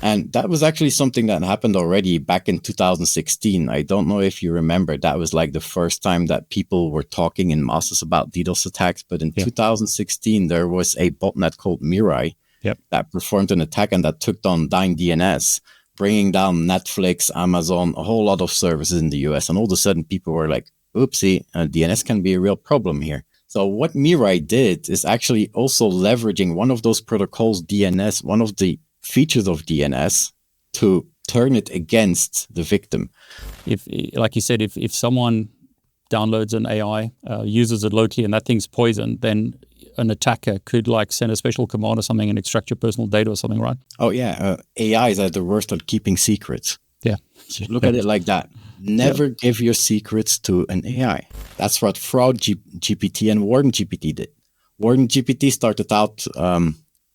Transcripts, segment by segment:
And that was actually something that happened already back in 2016. I don't know if you remember, that was like the first time that people were talking in masses about DDoS attacks. But in 2016, there was a botnet called Mirai that performed an attack and that took down DNS, bringing down Netflix, Amazon, a whole lot of services in the US. And all of a sudden, people were like, oopsie, DNS can be a real problem here. So what Mirai did is actually also leveraging one of those protocols, DNS, one of the features of DNS, to turn it against the victim. If, like you said, if someone downloads an AI, uses it locally, and that thing's poisoned, then an attacker could like send a special command or something and extract your personal data or something, right? Oh yeah, AIs are the worst at keeping secrets. Yeah. Look at it like that. Never give your secrets to an AI. That's what Fraud GPT and Warden GPT did. Warden GPT started out,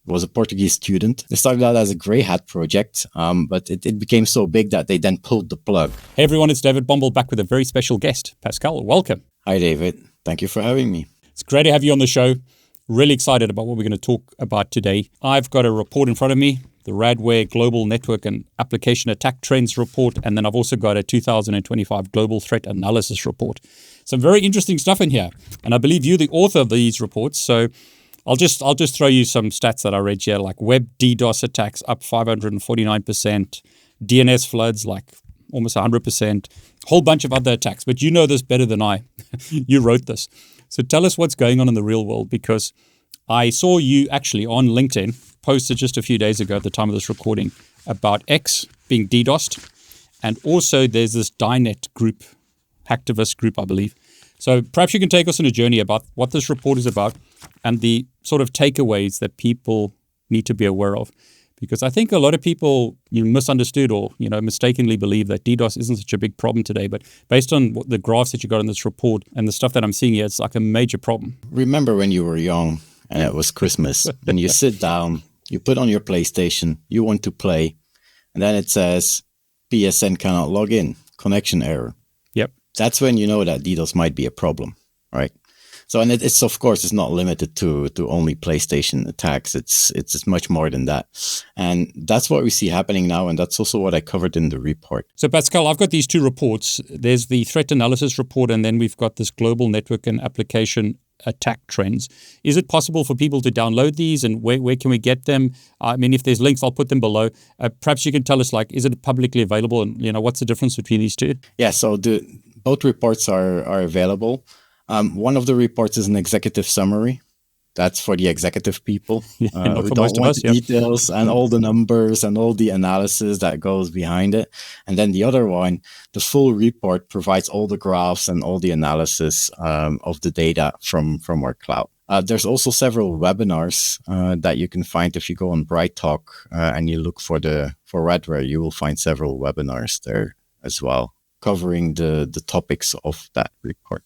was a Portuguese student. They started out as a grey hat project, but it became so big that they then pulled the plug. Hey everyone, it's David Bomball back with a very special guest. Pascal, welcome. Hi David, thank you for having me. It's great to have you on the show. Really excited about what we're going to talk about today. I've got a report in front of me, the Radware Global Network and Application Attack Trends Report, and then I've also got a 2025 Global Threat Analysis Report. Some very interesting stuff in here, and I believe you're the author of these reports, so I'll just throw you some stats that I read here, like web DDoS attacks up 549%, DNS floods like almost 100%, a whole bunch of other attacks, but you know this better than I. You wrote this. So tell us what's going on in the real world, because I saw you actually on LinkedIn posted just a few days ago at the time of this recording about X being DDoSed. And also there's this Dynet group, Hacktivist group, I believe. So perhaps you can take us on a journey about what this report is about and the sort of takeaways that people need to be aware of. Because I think a lot of people misunderstood or mistakenly believe that DDoS isn't such a big problem today. But based on the graphs that you got in this report and the stuff that I'm seeing here, it's like a major problem. Remember when you were young and it was Christmas and you sit down, you put on your PlayStation, you want to play, and then it says PSN cannot log in, connection error. Yep. That's when you know that DDoS might be a problem, right? So, and it's of course, it's not limited to only PlayStation attacks. It's much more than that. And that's what we see happening now. And that's also what I covered in the report. So Pascal, I've got these two reports. There's the threat analysis report, and then we've got this global network and application attack trends. Is it possible for people to download these, and where can we get them? I mean, if there's links, I'll put them below. Perhaps you can tell us, like, is it publicly available, and what's the difference between these two? Yeah, so both reports are available. One of the reports is an executive summary. That's for the executive people who don't want the details and all the numbers and all the analysis that goes behind it. And then the other one, the full report, provides all the graphs and all the analysis of the data from our cloud. There's also several webinars that you can find if you go on Bright Talk and you look for Radware. You will find several webinars there as well, covering the topics of that report.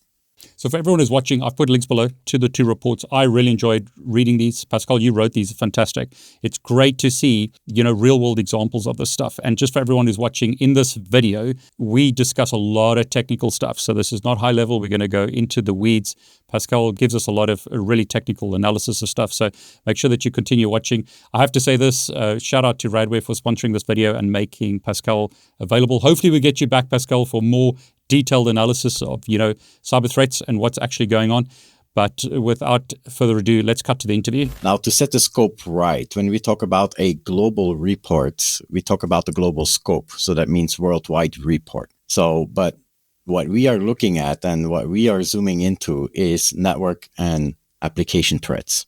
So for everyone who's watching, I've put links below to the two reports. I really enjoyed reading these. Pascal, you wrote these. Fantastic. It's great to see, real world examples of this stuff. And just for everyone who's watching, in this video, we discuss a lot of technical stuff. So this is not high level. We're going to go into the weeds. Pascal gives us a lot of really technical analysis of stuff. So make sure that you continue watching. I have to say this, shout out to Radware for sponsoring this video and making Pascal available. Hopefully we get you back, Pascal, for more detailed analysis of, cyber threats and what's actually going on. But without further ado, let's cut to the interview. Now, to set the scope right, when we talk about a global report, we talk about the global scope. So that means worldwide report. But what we are looking at and what we are zooming into is network and application threats.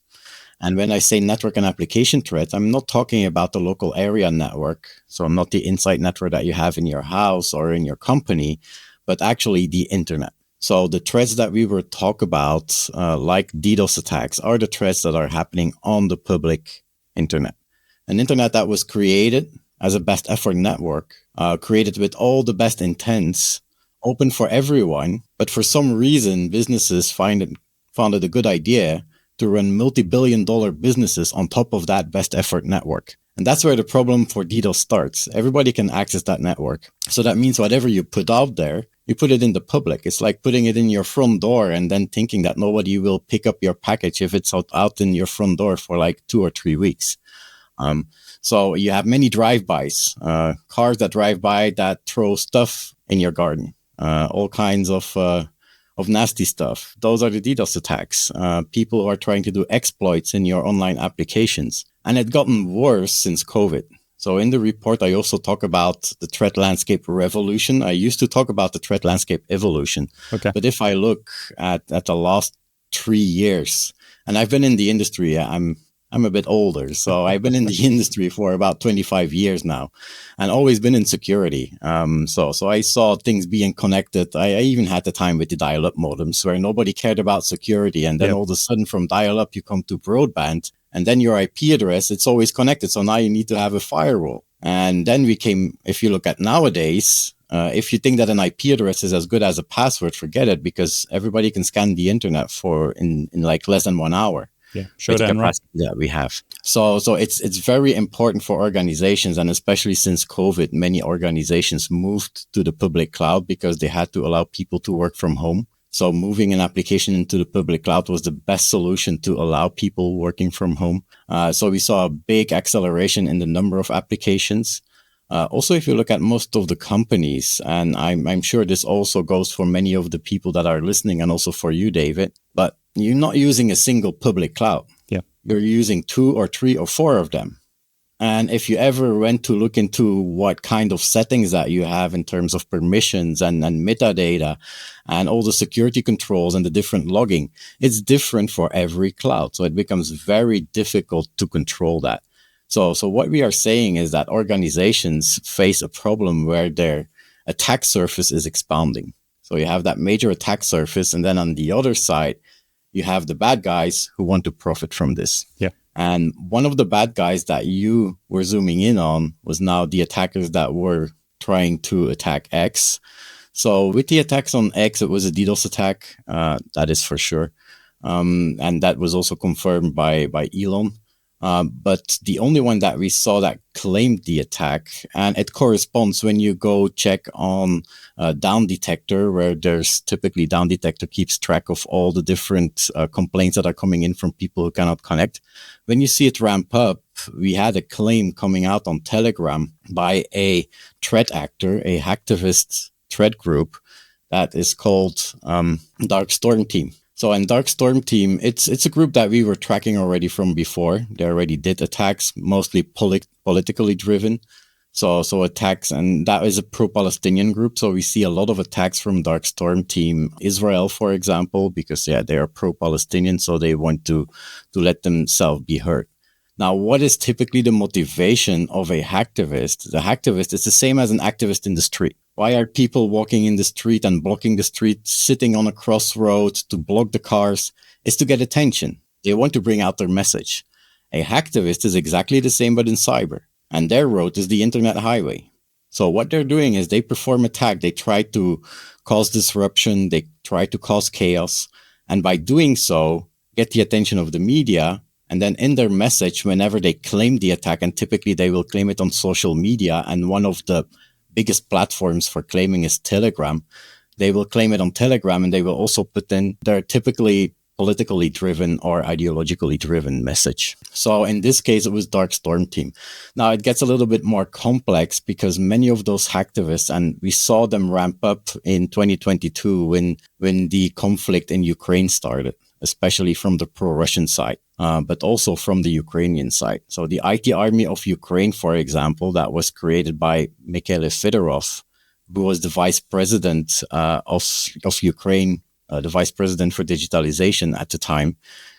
And when I say network and application threat, I'm not talking about the local area network. So I'm not the inside network that you have in your house or in your company, but actually the internet. So the threats that we will talk about, like DDoS attacks, are the threats that are happening on the public internet. An internet that was created as a best effort network, created with all the best intents, open for everyone. But for some reason, businesses found it a good idea to run multi-billion-dollar businesses on top of that best effort network. And that's where the problem for DDoS starts. Everybody can access that network. So that means whatever you put out there, you put it in the public. It's like putting it in your front door and then thinking that nobody will pick up your package if it's out in your front door for like 2 or 3 weeks. So you have many drive-bys, cars that drive by that throw stuff in your garden, all kinds of nasty stuff. Those are the DDoS attacks. People who are trying to do exploits in your online applications. And it's gotten worse since COVID. So in the report, I also talk about the threat landscape revolution. I used to talk about the threat landscape evolution. Okay. But if I look at the last 3 years, and I've been in the industry, I'm a bit older, so I've been in the industry for about 25 years now, and always been in security. So I saw things being connected. I even had the time with the dial-up modems where nobody cared about security, and then all of a sudden from dial-up you come to broadband, and then your IP address, it's always connected. So now you need to have a firewall. And then if you look at nowadays, if you think that an IP address is as good as a password, forget it, because everybody can scan the internet in like less than 1 hour. Yeah, sure. That we have. So it's very important for organizations, and especially since COVID, many organizations moved to the public cloud because they had to allow people to work from home. So moving an application into the public cloud was the best solution to allow people working from home. So we saw a big acceleration in the number of applications. Also, if you look at most of the companies, and I'm sure this also goes for many of the people that are listening, and also for you, David, but you're not using a single public cloud. Yeah. You're using 2 or 3 or 4 of them. And if you ever went to look into what kind of settings that you have in terms of permissions and metadata and all the security controls and the different logging, it's different for every cloud. So it becomes very difficult to control that. So what we are saying is that organizations face a problem where their attack surface is expanding. So you have that major attack surface, and then on the other side, you have the bad guys who want to profit from this. Yeah. And one of the bad guys that you were zooming in on was now the attackers that were trying to attack X. So with the attacks on X, it was a DDoS attack, that is for sure. And that was also confirmed by Elon. But the only one that we saw that claimed the attack, and it corresponds when you go check on Down Detector, where there's typically Down Detector keeps track of all the different complaints that are coming in from people who cannot connect. When you see it ramp up, we had a claim coming out on Telegram by a threat actor, a hacktivist threat group that is called Dark Storm Team. So in Dark Storm Team, it's a group that we were tracking already from before. They already did attacks, mostly politically driven. So attacks, and that is a pro-Palestinian group. So we see a lot of attacks from Dark Storm Team Israel, for example, because they are pro-Palestinian, so they want to let themselves be heard. Now, what is typically the motivation of a hacktivist? The hacktivist is the same as an activist in the street. Why are people walking in the street and blocking the street, sitting on a crossroad to block the cars? It's to get attention. They want to bring out their message. A hacktivist is exactly the same, but in cyber. And their road is the internet highway. So what they're doing is they perform attack. They try to cause disruption. They try to cause chaos. And by doing so, get the attention of the media. And then in their message, whenever they claim the attack, and typically they will claim it on social media, and one of the biggest platforms for claiming is Telegram, they will claim it on Telegram, and they will also put in their typically politically driven or ideologically driven message. So in this case, it was Dark Storm Team. Now it gets a little bit more complex because many of those hacktivists, and we saw them ramp up in 2022 when the conflict in Ukraine started, especially from the pro-Russian side, but also from the Ukrainian side. So the IT army of Ukraine, for example, that was created by Mikhail Fedorov, who was the vice president of Ukraine, the vice president for digitalization at the time,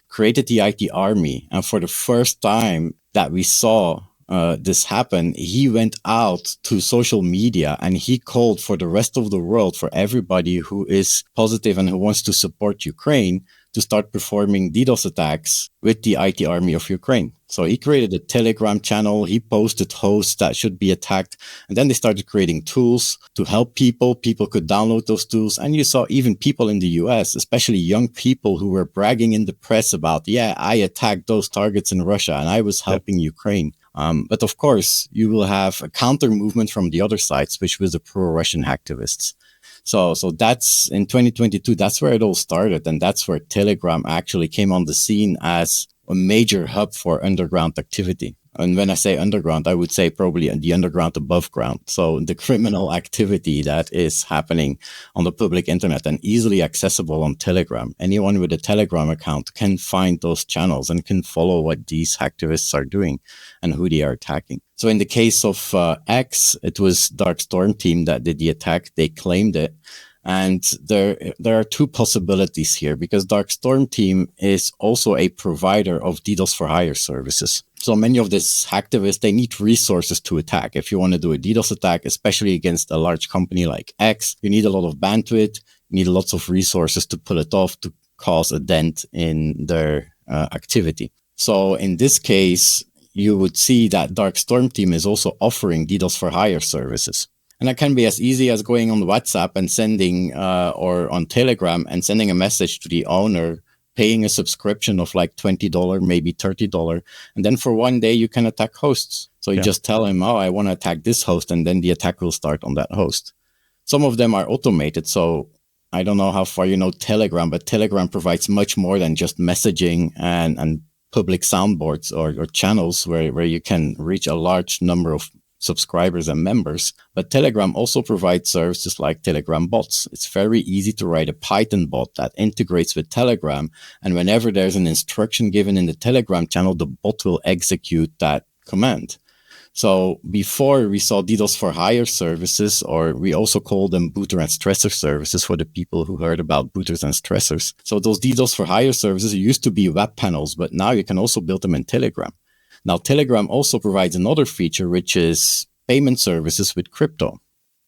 created the IT army. And for the first time that we saw this happen, he went out to social media and he called for the rest of the world, for everybody who is positive and who wants to support Ukraine, to start performing DDoS attacks with the IT army of Ukraine. So he created a Telegram channel. He posted hosts that should be attacked. And then they started creating tools to help people. People could download those tools. And you saw even people in the US, especially young people, who were bragging in the press about, I attacked those targets in Russia and I was helping Ukraine. But of course, you will have a counter movement from the other sides, which was the pro-Russian hacktivists. So that's in 2022, that's where it all started. And that's where Telegram actually came on the scene as a major hub for underground activity. And when I say underground, I would say probably the underground above ground. So the criminal activity that is happening on the public internet and easily accessible on Telegram. Anyone with a Telegram account can find those channels and can follow what these hacktivists are doing and who they are attacking. So in the case of X, it was Dark Storm team that did the attack. They claimed it. And there are two possibilities here, because Dark Storm team is also a provider of DDoS for hire services. So many of these hacktivists, they need resources to attack. If you want to do a DDoS attack, especially against a large company like X, you need a lot of bandwidth, you need lots of resources to pull it off, to cause a dent in their activity. So in this case, you would see that Dark Storm team is also offering DDoS for hire services. And that can be as easy as going on WhatsApp and sending, or on Telegram and sending a message to the owner, paying a subscription of like $20, maybe $30. And then for one day, you can attack hosts. So you just tell him, oh, I want to attack this host. And then the attack will start on that host. Some of them are automated. So I don't know how far you know Telegram, but Telegram provides much more than just messaging and public soundboards or channels where you can reach a large number of subscribers and members. But Telegram also provides services like Telegram bots. It's very easy to write a Python bot that integrates with Telegram. And whenever there's an instruction given in the Telegram channel, the bot will execute that command. So before we saw DDoS for hire services, or we also call them booter and stressor services for the people who heard about booters and stressors. So those DDoS for hire services used to be web panels, but now you can also build them in Telegram. Now, Telegram also provides another feature, which is payment services with crypto.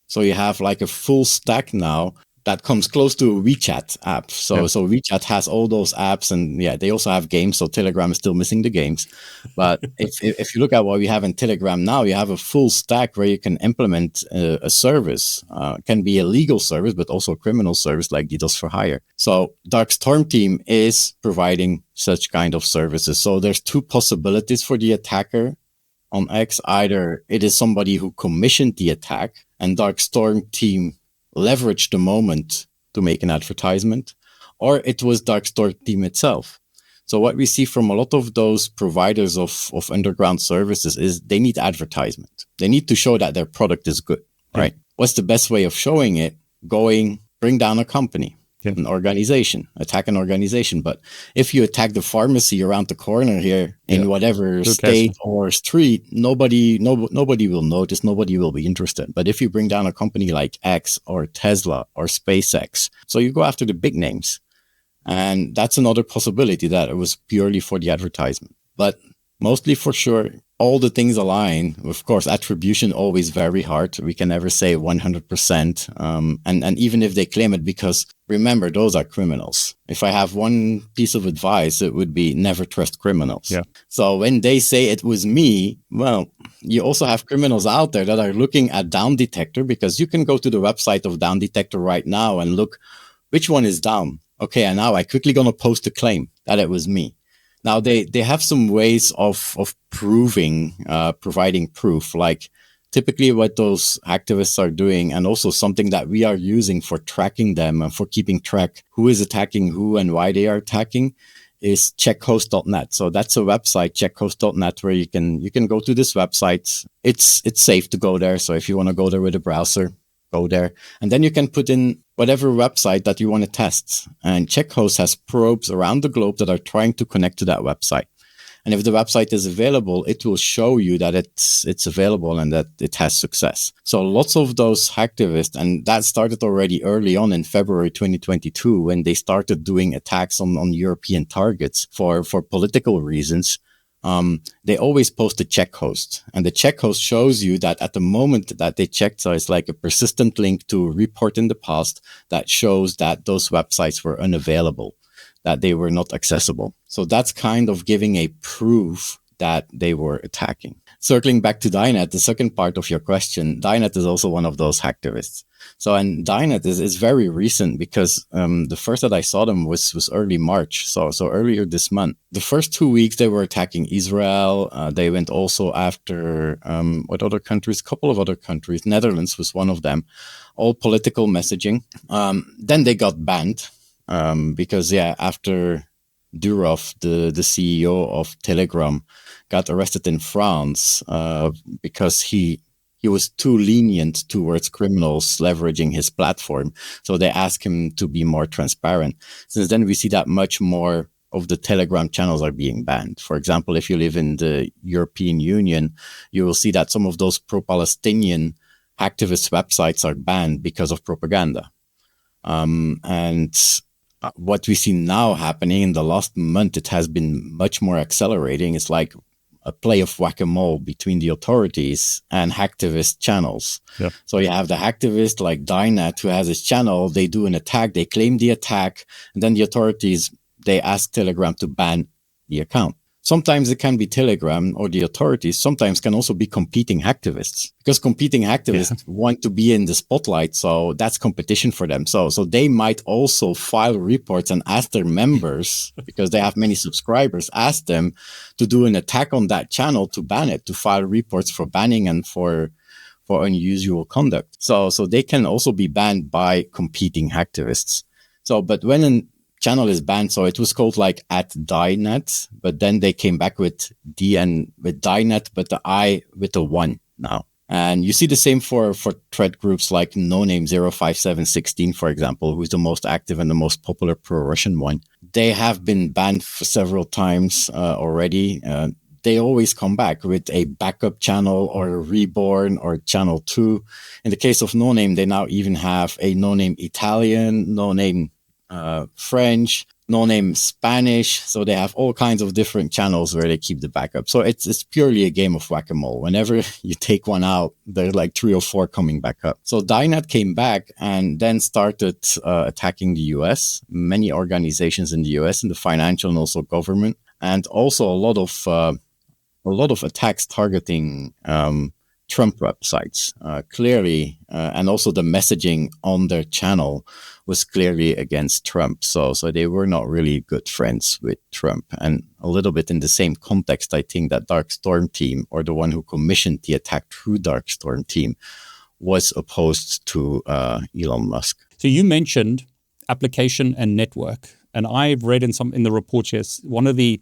So you have like a full stack now that comes close to a WeChat app. So WeChat has all those apps, and they also have games. So Telegram is still missing the games. But if you look at what we have in Telegram now, you have a full stack where you can implement a service. It can be a legal service, but also a criminal service like DDoS for hire. So Dark Storm team is providing such kind of services. So there's two possibilities for the attacker on X. Either it is somebody who commissioned the attack and Dark Storm team leverage the moment to make an advertisement, or it was Dark Storm team itself. So what we see from a lot of those providers of underground services is they need advertisement. They need to show that their product is good, right? What's the best way of showing it? Bring down a company, an organization, attack an organization. But if you attack the pharmacy around the corner here in whatever state or street, nobody will notice, nobody will be interested. But if you bring down a company like X or Tesla or SpaceX, so you go after the big names. And that's another possibility, that it was purely for the advertisement. But mostly for sure, all the things align. Of course, attribution always very hard. We can never say 100%. And even if they claim it, because remember, those are criminals. If I have one piece of advice, it would be never trust criminals. Yeah. So when they say it was me, well, you also have criminals out there that are looking at Down Detector, because you can go to the website of Down Detector right now and look which one is down. Okay, and now I quickly gonna post a claim that it was me. Now they have some ways of providing proof, like typically what those activists are doing, and also something that we are using for tracking them and for keeping track who is attacking who and why they are attacking, is checkhost.net. So that's a website, checkhost.net, where you can go to this website. It's safe to go there. So if you want to go there with a browser, go there. And then you can put in whatever website that you want to test. And Checkhost has probes around the globe that are trying to connect to that website. And if the website is available, it will show you that it's available and that it has success. So lots of those hacktivists, and that started already early on in February 2022, when they started doing attacks on European targets for political reasons. They always post a check host, and the check host shows you that at the moment that they checked, so it's like a persistent link to a report in the past that shows that those websites were unavailable, that they were not accessible. So that's kind of giving a proof that they were attacking. Circling back to Dynet, the second part of your question, Dynet is also one of those hacktivists. So, and Dynet is very recent, because the first that I saw them was early March, so earlier this month. The first 2 weeks they were attacking Israel. They went also after what other countries? A couple of other countries. Netherlands was one of them. All political messaging. Then they got banned because after Durov, the CEO of Telegram, got arrested in France because he was too lenient towards criminals leveraging his platform. So they asked him to be more transparent. Since then, we see that much more of the Telegram channels are being banned. For example, if you live in the European Union, you will see that some of those pro-Palestinian activist websites are banned because of propaganda. And what we see now happening in the last month, it has been much more accelerating. It's like a play of whack-a-mole between the authorities and hacktivist channels. Yeah. So you have the hacktivist like Dynet who has his channel. They do an attack. They claim the attack. And then the authorities, they ask Telegram to ban the account. Sometimes it can be Telegram or the authorities. Sometimes can also be competing hacktivists, because competing hacktivists want to be in the spotlight. So that's competition for them. So they might also file reports and ask their members, because they have many subscribers, ask them to do an attack on that channel to ban it, to file reports for banning and for unusual conduct. So they can also be banned by competing hacktivists. So, but when an channel is banned, so it was called like @Dynet, but then they came back with with Dynet, but the I with the 1 now. And you see the same for thread groups like NoName 05716, for example, who's the most active and the most popular pro-Russian one. They have been banned for several times already. They always come back with a backup channel or a reborn or channel 2. In the case of NoName, they now even have a NoName Italian, NoName French, NoName Spanish. So they have all kinds of different channels where they keep the backup. So it's purely a game of whack-a-mole. Whenever you take one out, there's like 3 or 4 coming back up. So Dynet came back and then started attacking the US, many organizations in the US, in the financial and also government, and also a lot of attacks targeting Trump websites, clearly, and also the messaging on their channel was clearly against Trump. So they were not really good friends with Trump. And a little bit in the same context, I think that Dark Storm team, or the one who commissioned the attack through Dark Storm team, was opposed to Elon Musk. So you mentioned application and network, and I've read in the report here, one of the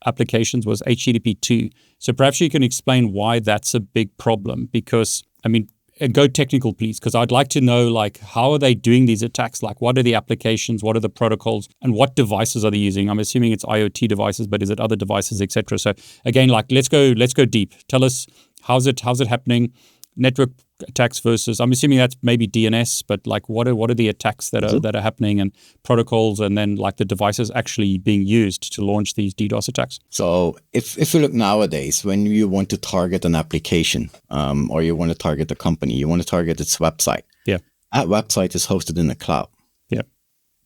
applications was HTTP2. So perhaps you can explain why that's a big problem, because, I mean, go technical, please, because I'd like to know, like, how are they doing these attacks? Like, what are the applications? What are the protocols? And what devices are they using? I'm assuming it's IoT devices, but is it other devices, etc.? So again, like, let's go deep. Tell us, how's it happening? Network attacks versus, I'm assuming that's maybe DNS, but like what are the attacks that are happening, and protocols, and then like the devices actually being used to launch these DDoS attacks? So if you look nowadays, when you want to target an application or you want to target a company, you want to target its website. Yeah. That website is hosted in the cloud. Yeah.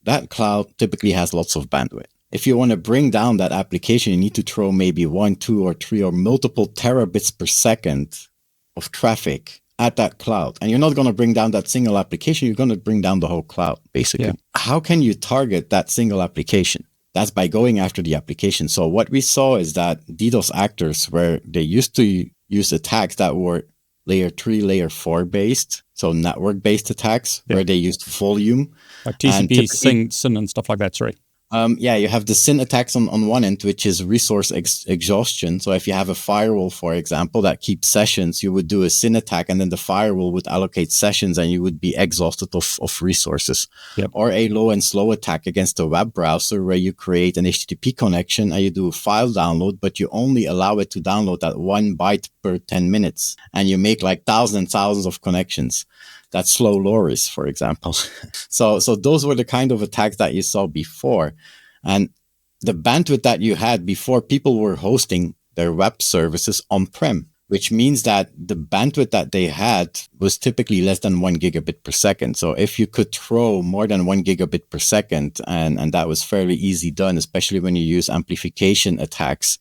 That cloud typically has lots of bandwidth. If you want to bring down that application, you need to throw maybe 1, 2, or 3 or multiple terabits per second of traffic at that cloud. And you're not going to bring down that single application. You're going to bring down the whole cloud, basically. Yeah. How can you target that single application? That's by going after the application. So what we saw is that DDoS actors, where they used to use attacks that were layer 3, layer 4 based, so network based attacks, where they used volume. Like TCP, SYN and stuff like that, sorry. You have the SYN attacks on one end, which is resource exhaustion. So if you have a firewall, for example, that keeps sessions, you would do a SYN attack, and then the firewall would allocate sessions and you would be exhausted of resources. Yep. Or a low and slow attack against a web browser, where you create an HTTP connection and you do a file download, but you only allow it to download at 1 byte per 10 minutes. And you make like thousands and thousands of connections. That's slow loris, for example. So those were the kind of attacks that you saw before. And the bandwidth that you had before, people were hosting their web services on-prem, which means that the bandwidth that they had was typically less than 1 gigabit per second. So if you could throw more than 1 gigabit per second, and that was fairly easy done, especially when you use amplification attacks,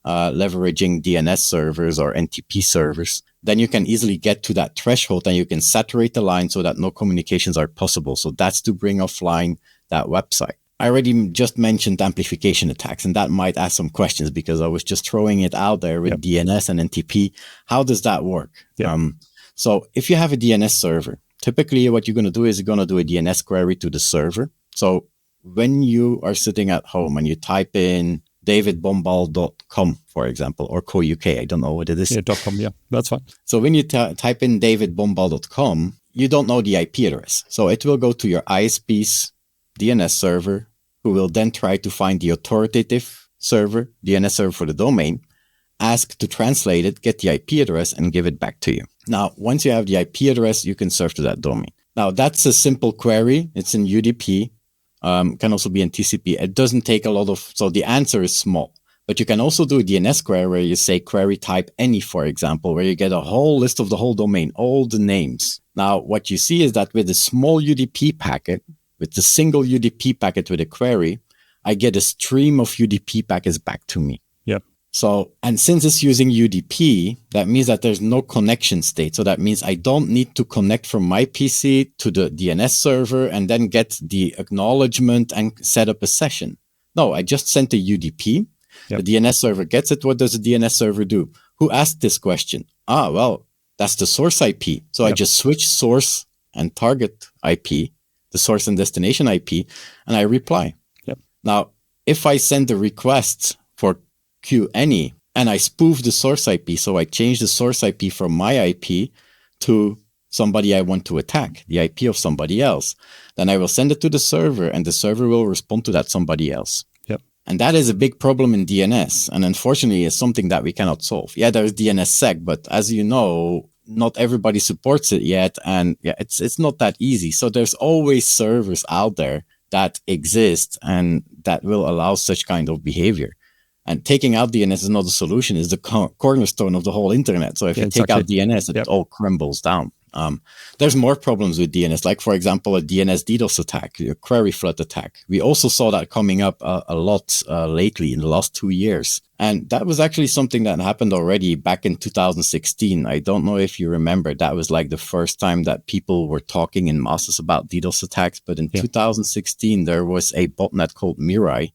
leveraging DNS servers or NTP servers, then you can easily get to that threshold and you can saturate the line so that no communications are possible. So that's to bring offline that website. I already just mentioned amplification attacks, and that might ask some questions because I was just throwing it out there with DNS and NTP. How does that work? So if you have a DNS server, typically what you're going to do is you're going to do a DNS query to the server. So when you are sitting at home and you type in davidbomball.com, for example, or co.uk, I don't know what it is. Yeah, .com, yeah, that's fine. So when you type in davidbomball.com, you don't know the IP address. So it will go to your ISP's DNS server, who will then try to find the authoritative server, DNS server for the domain, ask to translate it, get the IP address, and give it back to you. Now, once you have the IP address, you can serve to that domain. Now, that's a simple query. It's in UDP, can also be in TCP. It doesn't take a lot of, so the answer is small. But you can also do a DNS query where you say query type any, for example, where you get a whole list of the whole domain, all the names. Now, what you see is that with a small UDP packet, with the single UDP packet with a query, I get a stream of UDP packets back to me. Yep. So, and since it's using UDP, that means that there's no connection state. So that means I don't need to connect from my PC to the DNS server and then get the acknowledgement and set up a session. No, I just sent a UDP. Yep. The DNS server gets it. What does the DNS server do? Who asked this question? Well, that's the source IP. So I just switch source and target IP, the source and destination IP, and I reply. Yep. Now, if I send a request for Q any and I spoof the source IP, so I change the source IP from my IP to somebody I want to attack, the IP of somebody else, then I will send it to the server and the server will respond to that somebody else. Yep. And that is a big problem in DNS. And unfortunately, it's something that we cannot solve. Yeah, there's DNSSEC, but as you know, not everybody supports it yet. And yeah, it's not that easy. So there's always servers out there that exist and that will allow such kind of behavior. And taking out DNS is not a solution, it's the cornerstone of the whole internet. So if you take out DNS, it all crumbles down. There's more problems with DNS, like, for example, a DNS DDoS attack, a query flood attack. We also saw that coming up a lot lately in the last 2 years. And that was actually something that happened already back in 2016. I don't know if you remember, that was like the first time that people were talking in masses about DDoS attacks. But in 2016, there was a botnet called Mirai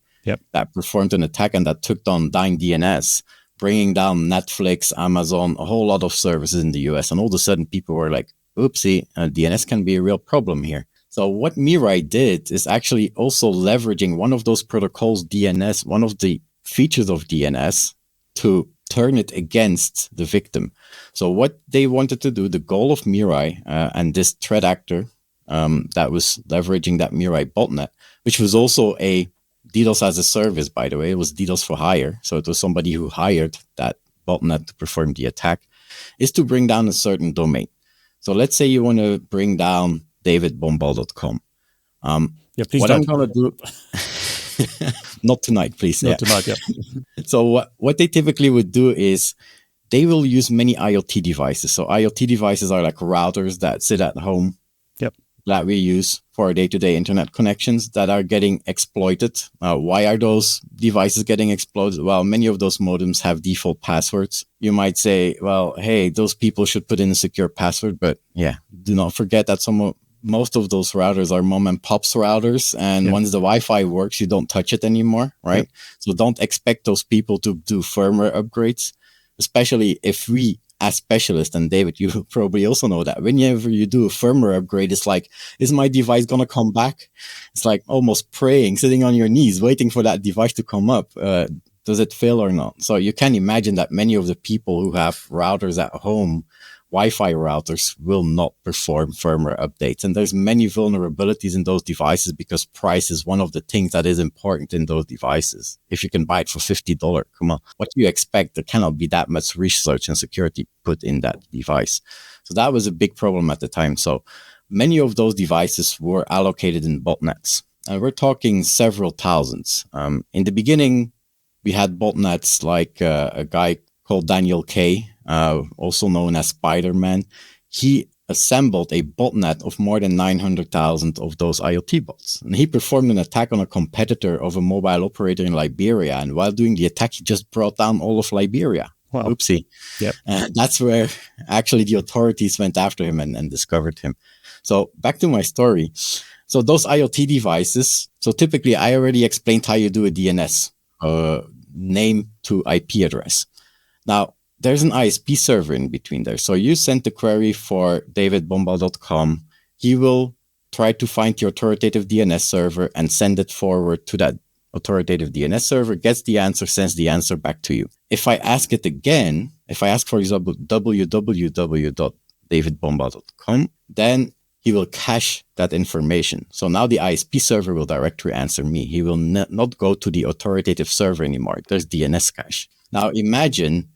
that performed an attack and that took down DNS, bringing down Netflix, Amazon, a whole lot of services in the US. And all of a sudden, people were like, oopsie, DNS can be a real problem here. So what Mirai did is actually also leveraging one of those protocols, DNS, one of the features of DNS, to turn it against the victim. So what they wanted to do, the goal of Mirai and this threat actor that was leveraging that Mirai botnet, which was also a DDoS as a service, by the way. It was DDoS for hire. So it was somebody who hired that botnet to perform the attack, is to bring down a certain domain. So let's say you want to bring down davidbomball.com. Please what don't. I'm going to do... Not tonight, please. Not tonight, So what they typically would do is they will use many IoT devices. So IoT devices are like routers that sit at home that we use for day-to-day internet connections that are getting exploited. Why are those devices getting exploited? Well, many of those modems have default passwords. You might say, well, hey, those people should put in a secure password. But yeah, do not forget that most of those routers are mom and pop's routers. And once the Wi-Fi works, you don't touch it anymore, right? So don't expect those people to do firmware upgrades, especially if we, as specialists, and David, you probably also know that whenever you do a firmware upgrade, it's like, is my device going to come back? It's like almost praying, sitting on your knees, waiting for that device to come up. Does it fail or not? So you can imagine that many of the people who have routers at home, Wi-Fi routers, will not perform firmware updates. And there's many vulnerabilities in those devices because price is one of the things that is important in those devices. If you can buy it for $50, come on, what do you expect? There cannot be that much research and security put in that device. So that was a big problem at the time. So many of those devices were allocated in botnets. And we're talking several thousands. In the beginning, we had botnets like a guy called Daniel K., also known as Spider-Man. He assembled a botnet of more than 900,000 of those IoT bots. And he performed an attack on a competitor of a mobile operator in Liberia. And while doing the attack, he just brought down all of Liberia. Wow. Oopsie. That's where actually the authorities went after him and discovered him. So back to my story. So those IoT devices, so typically I already explained how you do a DNS, name to IP address. Now, there's an ISP server in between there. So you send the query for davidbomball.com. He will try to find the authoritative DNS server and send it forward to that authoritative DNS server, gets the answer, sends the answer back to you. If I ask it again, if I ask, for example, www.davidbomball.com, then he will cache that information. So now the ISP server will directly answer me. He will not go to the authoritative server anymore. There's DNS cache. Now imagine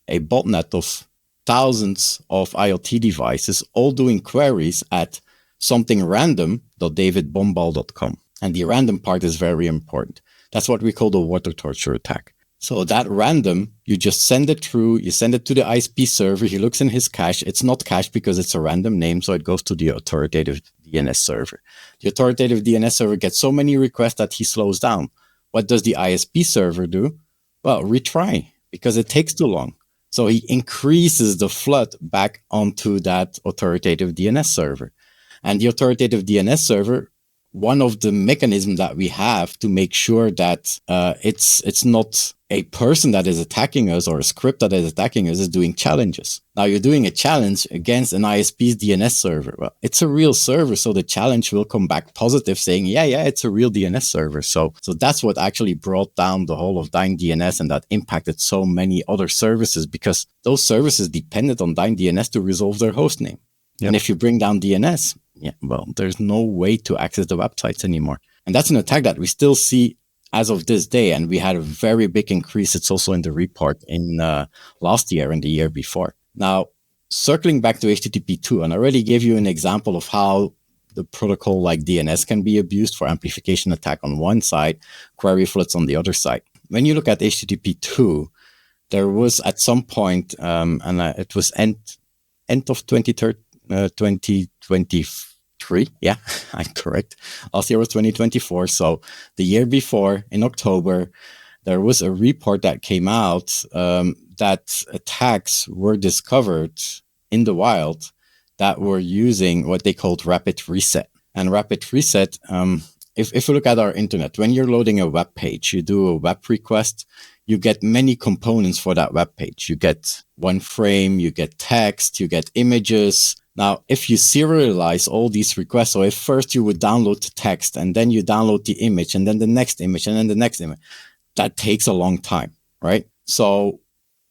a botnet of thousands of IoT devices all doing queries at something random.davidbomball.com. And the random part is very important. That's what we call the water torture attack. So that random, you just send it through, you send it to the ISP server, he looks in his cache. It's not cached because it's a random name, so it goes to the authoritative DNS server. The authoritative DNS server gets so many requests that he slows down. What does the ISP server do? Well, retry, because it takes too long. So he increases the flood back onto that authoritative DNS server. And the authoritative DNS server, one of the mechanisms that we have to make sure that it's not a person that is attacking us or a script that is attacking us is doing challenges. Now you're doing a challenge against an ISP's DNS server. Well, it's a real server, so the challenge will come back positive saying, yeah, it's a real DNS server. So that's what actually brought down the whole of Dyn DNS, and that impacted so many other services because those services depended on Dyn DNS to resolve their host name. Yep. And if you bring down DNS, there's no way to access the websites anymore. And that's an attack that we still see as of this day. And we had a very big increase. It's also in the report in last year and the year before. Now, circling back to HTTP2, and I already gave you an example of how the protocol like DNS can be abused for amplification attack on one side, query floods on the other side. When you look at HTTP2, there was at some point, it was end of 2023. Yeah, I'm correct. Last year was 2024. So the year before, in October, there was a report that came out that attacks were discovered in the wild that were using what they called rapid reset. And rapid reset, if you look at our internet, when you're loading a web page, you do a web request, you get many components for that web page. You get one frame, you get text, you get images. Now, if you serialize all these requests, so if first you would download the text and then you download the image and then the next image and then the next image, that takes a long time, right? So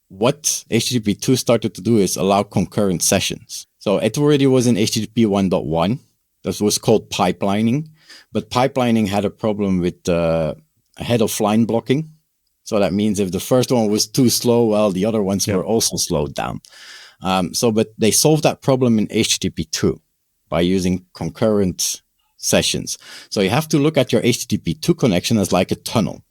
what HTTP2 started to do is allow concurrent sessions. So it already was in HTTP 1.1. That was called pipelining, but pipelining had a problem with head of line blocking. So that means if the first one was too slow, well, the other ones were also slowed down. But they solved that problem in HTTP2 by using concurrent sessions. So you have to look at your HTTP2 connection as like a tunnel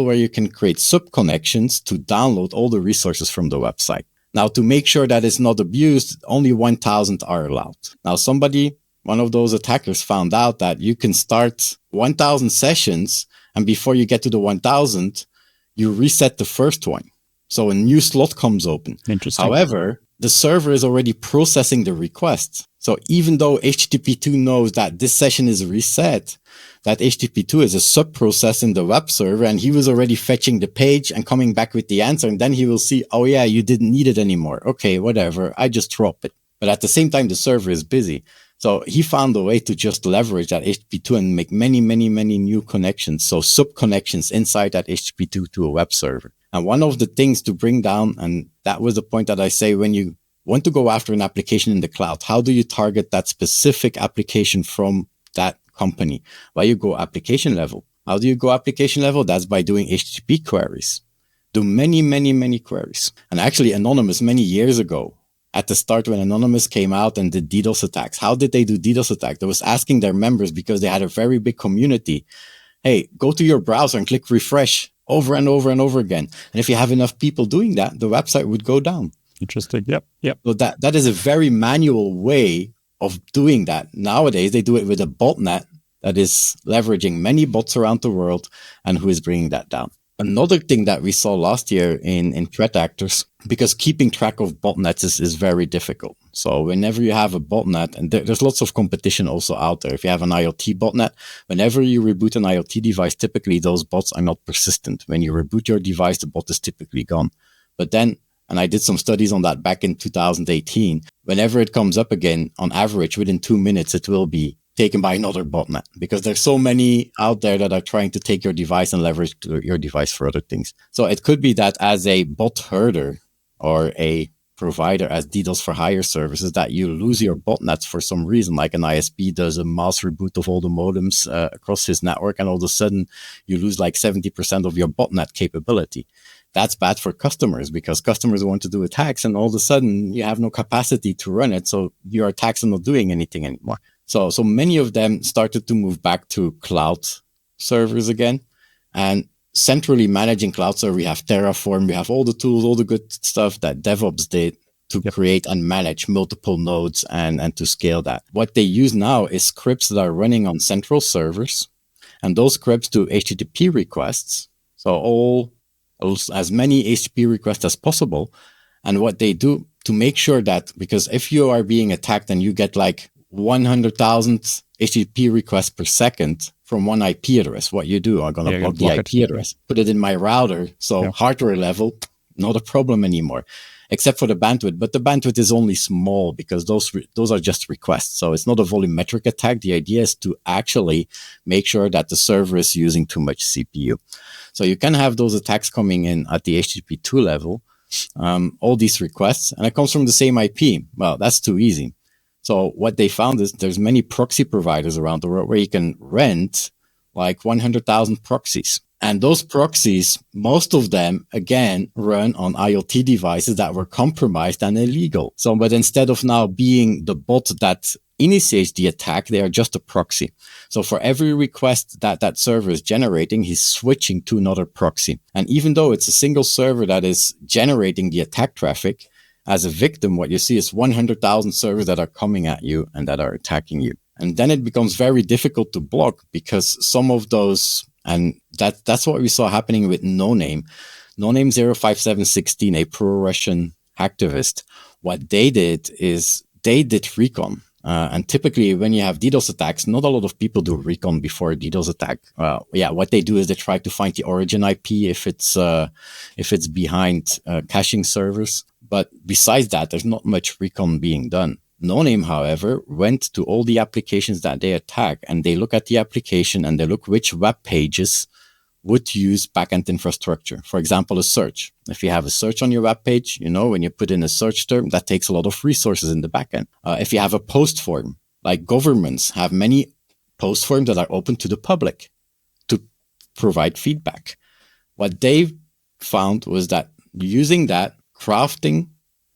where you can create sub-connections to download all the resources from the website. Now, to make sure that it's not abused, only 1,000 are allowed. Now, one of those attackers found out that you can start 1,000 sessions, and before you get to the 1,000, you reset the first one. So a new slot comes open. Interesting. However, the server is already processing the request. So even though HTTP2 knows that this session is reset, that HTTP2 is a sub-process in the web server, and he was already fetching the page and coming back with the answer. And then he will see, oh yeah, you didn't need it anymore. Okay, whatever. I just drop it. But at the same time, the server is busy. So he found a way to just leverage that HTTP2 and make many, many, many new connections. So sub-connections inside that HTTP2 to a web server. And one of the things to bring down, and that was the point that I say, when you want to go after an application in the cloud, how do you target that specific application from that company? Well, you go application level. How do you go application level? That's by doing HTTP queries. Do many, many, many queries. And actually, Anonymous, many years ago, at the start when Anonymous came out and did DDoS attacks, how did they do DDoS attack? They was asking their members, because they had a very big community, hey, go to your browser and click refresh over and over and over again. And if you have enough people doing that, the website would go down. Interesting. Yep. So that is a very manual way of doing that. Nowadays, they do it with a botnet that is leveraging many bots around the world and who is bringing that down. Another thing that we saw last year in threat actors, because keeping track of botnets is very difficult. So whenever you have a botnet, and there's lots of competition also out there. If you have an IoT botnet, whenever you reboot an IoT device, typically those bots are not persistent. When you reboot your device, the bot is typically gone. But then, and I did some studies on that back in 2018, whenever it comes up again, on average, within 2 minutes, it will be taken by another botnet, because there's so many out there that are trying to take your device and leverage your device for other things. So it could be that as a bot herder or a provider as DDoS for hire services, that you lose your botnets for some reason, like an ISP does a mass reboot of all the modems across his network, and all of a sudden you lose like 70% of your botnet capability. That's bad for customers, because customers want to do attacks, and all of a sudden you have no capacity to run it. So your attacks are not doing anything anymore. So many of them started to move back to cloud servers again, and centrally managing cloud server. We have Terraform, we have all the tools, all the good stuff that DevOps did to create and manage multiple nodes and to scale that. What they use now is scripts that are running on central servers, and those scripts do HTTP requests. So as many HTTP requests as possible. And what they do to make sure that, because if you are being attacked and you get like 100,000 HTTP requests per second from one IP address, what you do, I'm going to block the IP address, put it in my router. So hardware level, not a problem anymore, except for the bandwidth. But the bandwidth is only small because those are just requests. So it's not a volumetric attack. The idea is to actually make sure that the server is using too much CPU. So you can have those attacks coming in at the HTTP2 level, all these requests, and it comes from the same IP. Well, that's too easy. So what they found is there's many proxy providers around the world where you can rent like 100,000 proxies. And those proxies, most of them, again, run on IoT devices that were compromised and illegal. So, but instead of now being the bot that initiates the attack, they are just a proxy. So for every request that server is generating, he's switching to another proxy. And even though it's a single server that is generating the attack traffic, as a victim, what you see is 100,000 servers that are coming at you and that are attacking you. And then it becomes very difficult to block, because some of those, and that's what we saw happening with No Name 05716, a pro-Russian hacktivist. What they did is they did recon. And typically when you have DDoS attacks, not a lot of people do recon before a DDoS attack. What they do is they try to find the origin IP if it's behind caching servers. But besides that, there's not much recon being done. No Name, however, went to all the applications that they attack, and they look at the application and they look which web pages would use backend infrastructure. For example, a search. If you have a search on your web page, when you put in a search term, that takes a lot of resources in the backend. If you have a post form, like governments have many post forms that are open to the public to provide feedback. What they found was that using that, crafting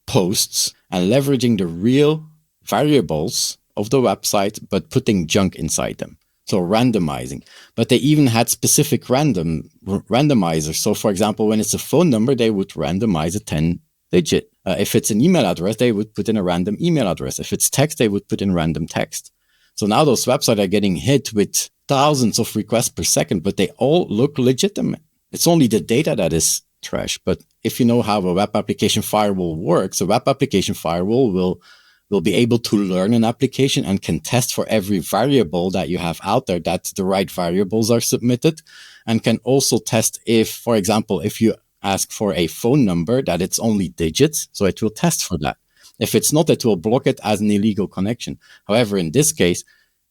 posts and leveraging the real variables of the website, but putting junk inside them. So randomizing. But they even had specific randomizers. So for example, when it's a phone number, they would randomize a 10-digit. If it's an email address, they would put in a random email address. If it's text, they would put in random text. So now those websites are getting hit with thousands of requests per second, but they all look legitimate. It's only the data that is trash. But if you know how a web application firewall works, a web application firewall will be able to learn an application and can test for every variable that you have out there that the right variables are submitted, and can also test if, for example, if you ask for a phone number, that it's only digits. So it will test for that. If it's not, it will block it as an illegal connection. However, in this case,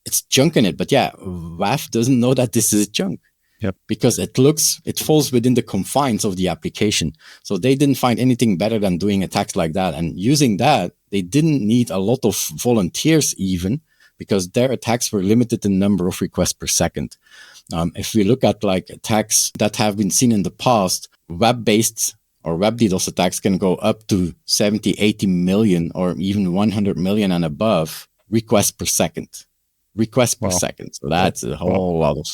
it's junk in it. But yeah, WAF doesn't know that this is junk. Yep. Because it falls within the confines of the application. So they didn't find anything better than doing attacks like that. And using that, they didn't need a lot of volunteers even, because their attacks were limited in number of requests per second. If we look at like attacks that have been seen in the past, web-based or web DDoS attacks can go up to 70, 80 million or even 100 million and above requests per second. So that's a whole lot of...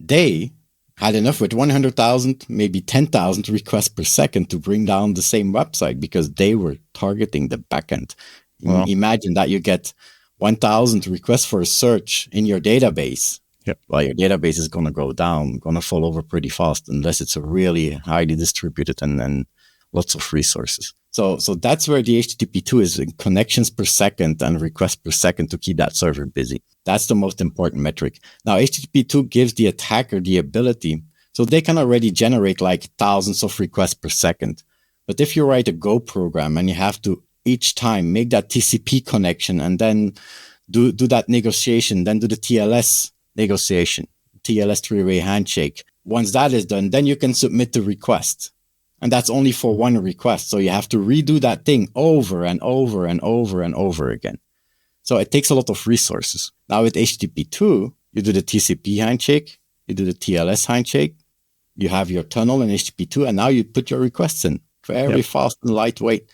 They had enough with 100,000, maybe 10,000 requests per second to bring down the same website, because they were targeting the backend. Wow. Imagine that you get 1,000 requests for a search in your database. Yep. Well, your database is going to go down, going to fall over pretty fast, unless it's a really highly distributed and then lots of resources. So that's where the HTTP2 is, in connections per second and requests per second to keep that server busy. That's the most important metric. Now, HTTP2 gives the attacker the ability, so they can already generate like thousands of requests per second. But if you write a Go program and you have to each time make that TCP connection and then do that negotiation, then do the TLS negotiation, TLS three-way handshake. Once that is done, then you can submit the request. And that's only for one request. So you have to redo that thing over and over and over and over again. So it takes a lot of resources. Now with HTTP2, you do the TCP handshake, you do the TLS handshake, you have your tunnel in HTTP2, and now you put your requests in. Very fast and lightweight.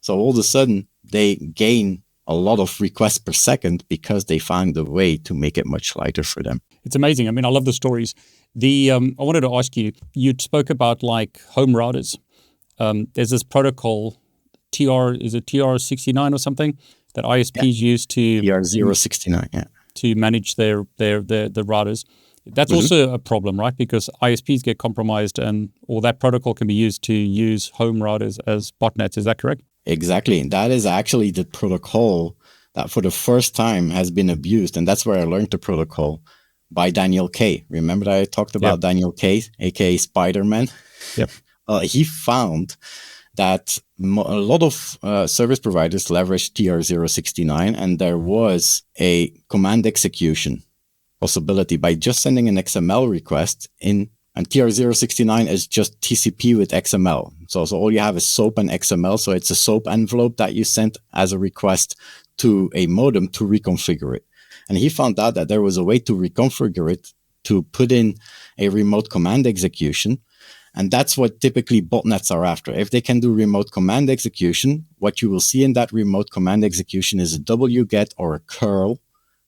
So all of a sudden, they gain a lot of requests per second because they found a way to make it much lighter for them. It's amazing. I mean, I love the stories. I wanted to ask you, you spoke about like home routers. There's this protocol, is it TR69 or something, that ISPs use to TR069, to manage the routers. That's also a problem, right? Because ISPs get compromised, or that protocol can be used to use home routers as botnets. Is that correct? Exactly. That is actually the protocol that for the first time has been abused. And that's where I learned the protocol by Daniel K. Remember that I talked about Daniel K, aka Spider-Man? Yep. He found that a lot of service providers leveraged TR069, and there was a command execution possibility by just sending an XML request in, and TR069 is just TCP with XML. So all you have is SOAP and XML. So it's a SOAP envelope that you sent as a request to a modem to reconfigure it. And he found out that there was a way to reconfigure it to put in a remote command execution. And that's what typically botnets are after. If they can do remote command execution, what you will see in that remote command execution is a wget or a curl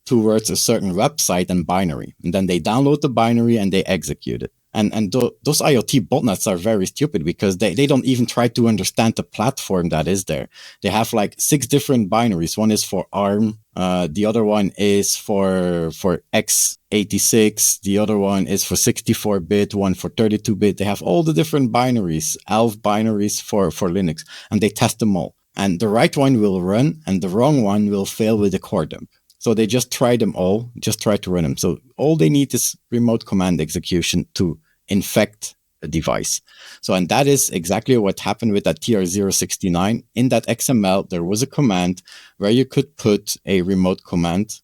towards a certain website and binary. And then they download the binary and they execute it. And those IoT botnets are very stupid because they don't even try to understand the platform that is there. They have like 6 different binaries. One is for ARM. The other one is for x86. The other one is for 64-bit, one for 32-bit. They have all the different binaries, ELF binaries for Linux, and they test them all. And the right one will run and the wrong one will fail with a core dump. So they just try them all, just try to run them. So all they need is remote command execution to infect a device. So, and that is exactly what happened with that TR069. In that XML, there was a command where you could put a remote command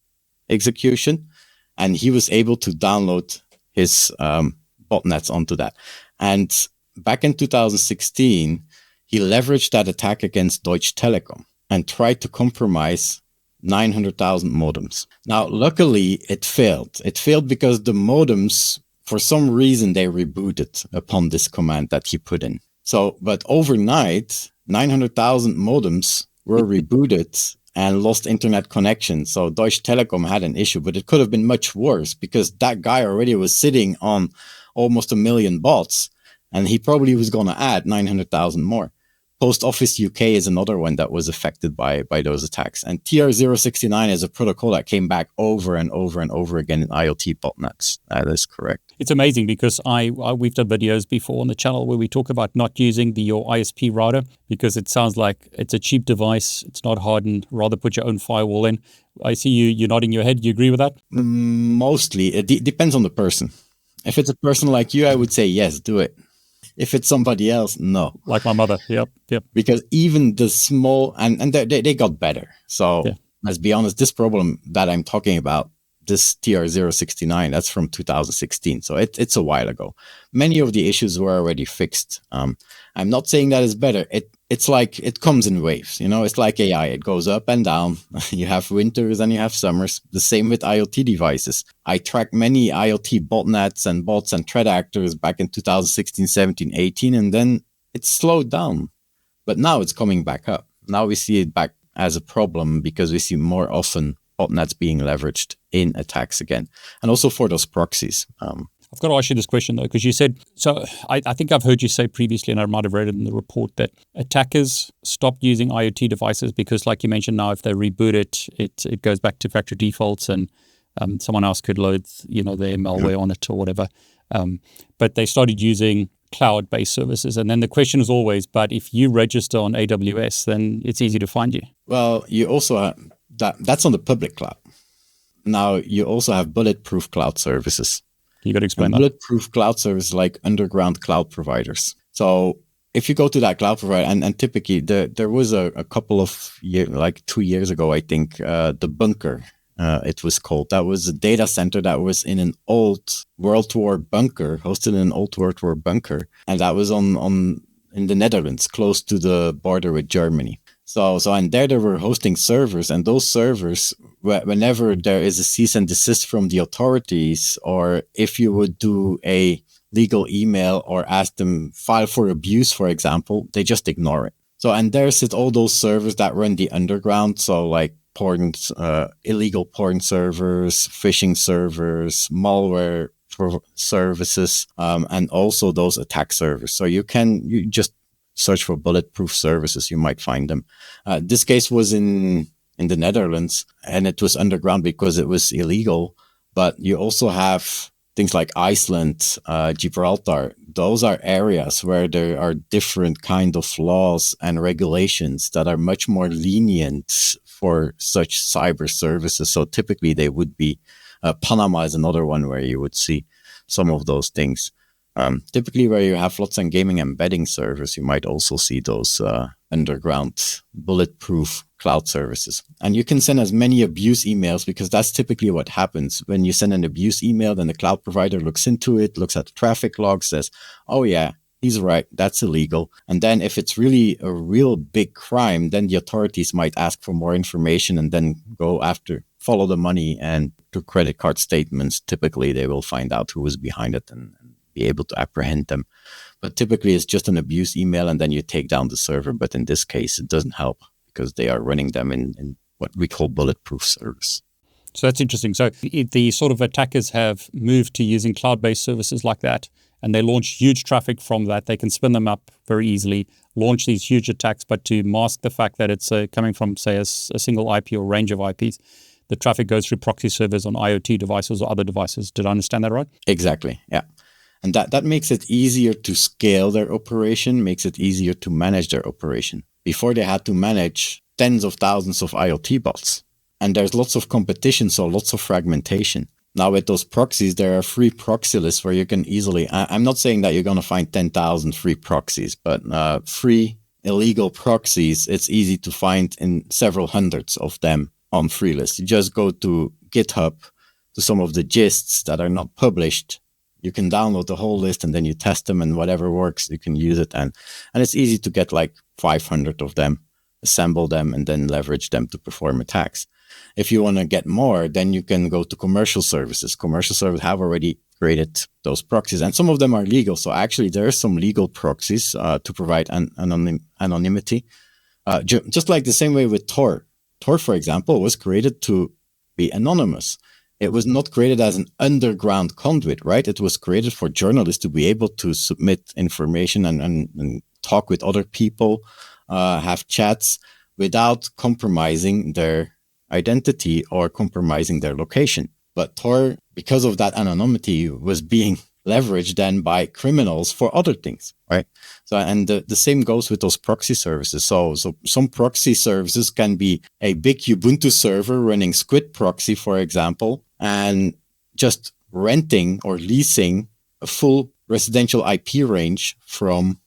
execution, and he was able to download his botnets onto that. And back in 2016, he leveraged that attack against Deutsche Telekom and tried to compromise 900,000 modems. Now, luckily, it failed. It failed because the modems, for some reason, they rebooted upon this command that he put in. So, but overnight, 900,000 modems were rebooted and lost internet connection. So Deutsche Telekom had an issue, but it could have been much worse because that guy already was sitting on almost 1 million bots, and he probably was going to add 900,000 more. Post Office UK is another one that was affected by those attacks. And TR069 is a protocol that came back over and over and over again in IoT botnets. That is correct. It's amazing because we've done videos before on the channel where we talk about not using your ISP router because it sounds like it's a cheap device. It's not hardened. Rather put your own firewall in. I see you're nodding your head. You agree with that? Mostly. It depends on the person. If it's a person like you, I would say, yes, do it. If it's somebody else, no. Like my mother, yep. Because even the small, and they got better. So let's be honest, this problem that I'm talking about, this TR069, that's from 2016. So it's a while ago. Many of the issues were already fixed. I'm not saying that is better. It's like it comes in waves. It's like AI. It goes up and down. You have winters and you have summers. The same with IoT devices. I tracked many IoT botnets and bots and threat actors back in 2016, 17, 18, and then it slowed down. But now it's coming back up. Now we see it back as a problem because we see more often botnets being leveraged in attacks again. And also for those proxies. I've got to ask you this question, though, because you said, so I think I've heard you say previously, and I might have read it in the report, that attackers stopped using IoT devices because, like you mentioned now, if they reboot it goes back to factory defaults and someone else could load, their malware on it or whatever. But they started using cloud-based services. And then the question is always, but if you register on AWS, then it's easy to find you. Well, you also have, that's on the public cloud. Now, you also have bulletproof cloud services. You got to explain that. Bulletproof cloud services like underground cloud providers. So if you go to that cloud provider, and typically there was a couple of years, like 2 years ago, I think, the Bunker it was called. That was a data center that was in an old World War bunker, hosted in an old World War bunker. And that was in the Netherlands, close to the border with Germany. So and there they were hosting servers, and those servers, whenever there is a cease and desist from the authorities, or if you would do a legal email or ask them file for abuse, for example, they just ignore it. So, and there sit all those servers that run the underground. So like porn, illegal porn servers, phishing servers, malware services, and also those attack servers. So you just search for bulletproof services, you might find them. This case was in the Netherlands, and it was underground because it was illegal. But you also have things like Iceland, Gibraltar. Those are areas where there are different kind of laws and regulations that are much more lenient for such cyber services. So typically they would be, Panama is another one where you would see some of those things. Typically where you have lots of gaming and betting servers, you might also see those underground bulletproof cloud services. And you can send as many abuse emails, because that's typically what happens. When you send an abuse email, then the cloud provider looks into it, looks at the traffic log, says, oh yeah, he's right, that's illegal. And then if it's really a real big crime, then the authorities might ask for more information and then follow the money, and through credit card statements, typically they will find out who was behind it and be able to apprehend them. But typically it's just an abuse email and then you take down the server. But in this case, it doesn't help because they are running them in what we call bulletproof servers. So that's interesting. So the sort of attackers have moved to using cloud-based services like that, and they launch huge traffic from that. They can spin them up very easily, launch these huge attacks, but to mask the fact that it's coming from, say, a single IP or range of IPs, the traffic goes through proxy servers on IoT devices or other devices. Did I understand that right? Exactly, yeah. And that makes it easier to scale their operation, makes it easier to manage their operation. Before they had to manage tens of thousands of IoT bots. And there's lots of competition, so lots of fragmentation. Now with those proxies, there are free proxy lists where you can easily, I'm not saying that you're going to find 10,000 free proxies, but free illegal proxies, it's easy to find in several hundreds of them on free lists. You just go to GitHub, to some of the gists that are not published. You can download the whole list and then you test them, and whatever works, you can use it. And it's easy to get like 500 of them, assemble them, and then leverage them to perform attacks. If you want to get more, then you can go to commercial services. Commercial services have already created those proxies, and some of them are legal. So actually there are some legal proxies to provide anonymity. Just like the same way with Tor. Tor, for example, was created to be anonymous. It was not created as an underground conduit, right? It was created for journalists to be able to submit information and talk with other people, have chats without compromising their identity or compromising their location. But Tor, because of that anonymity, was being leveraged then by criminals for other things, right? So, and the same goes with those proxy services. So some proxy services can be a big Ubuntu server running Squid proxy, for example, and just renting or leasing a full residential IP range from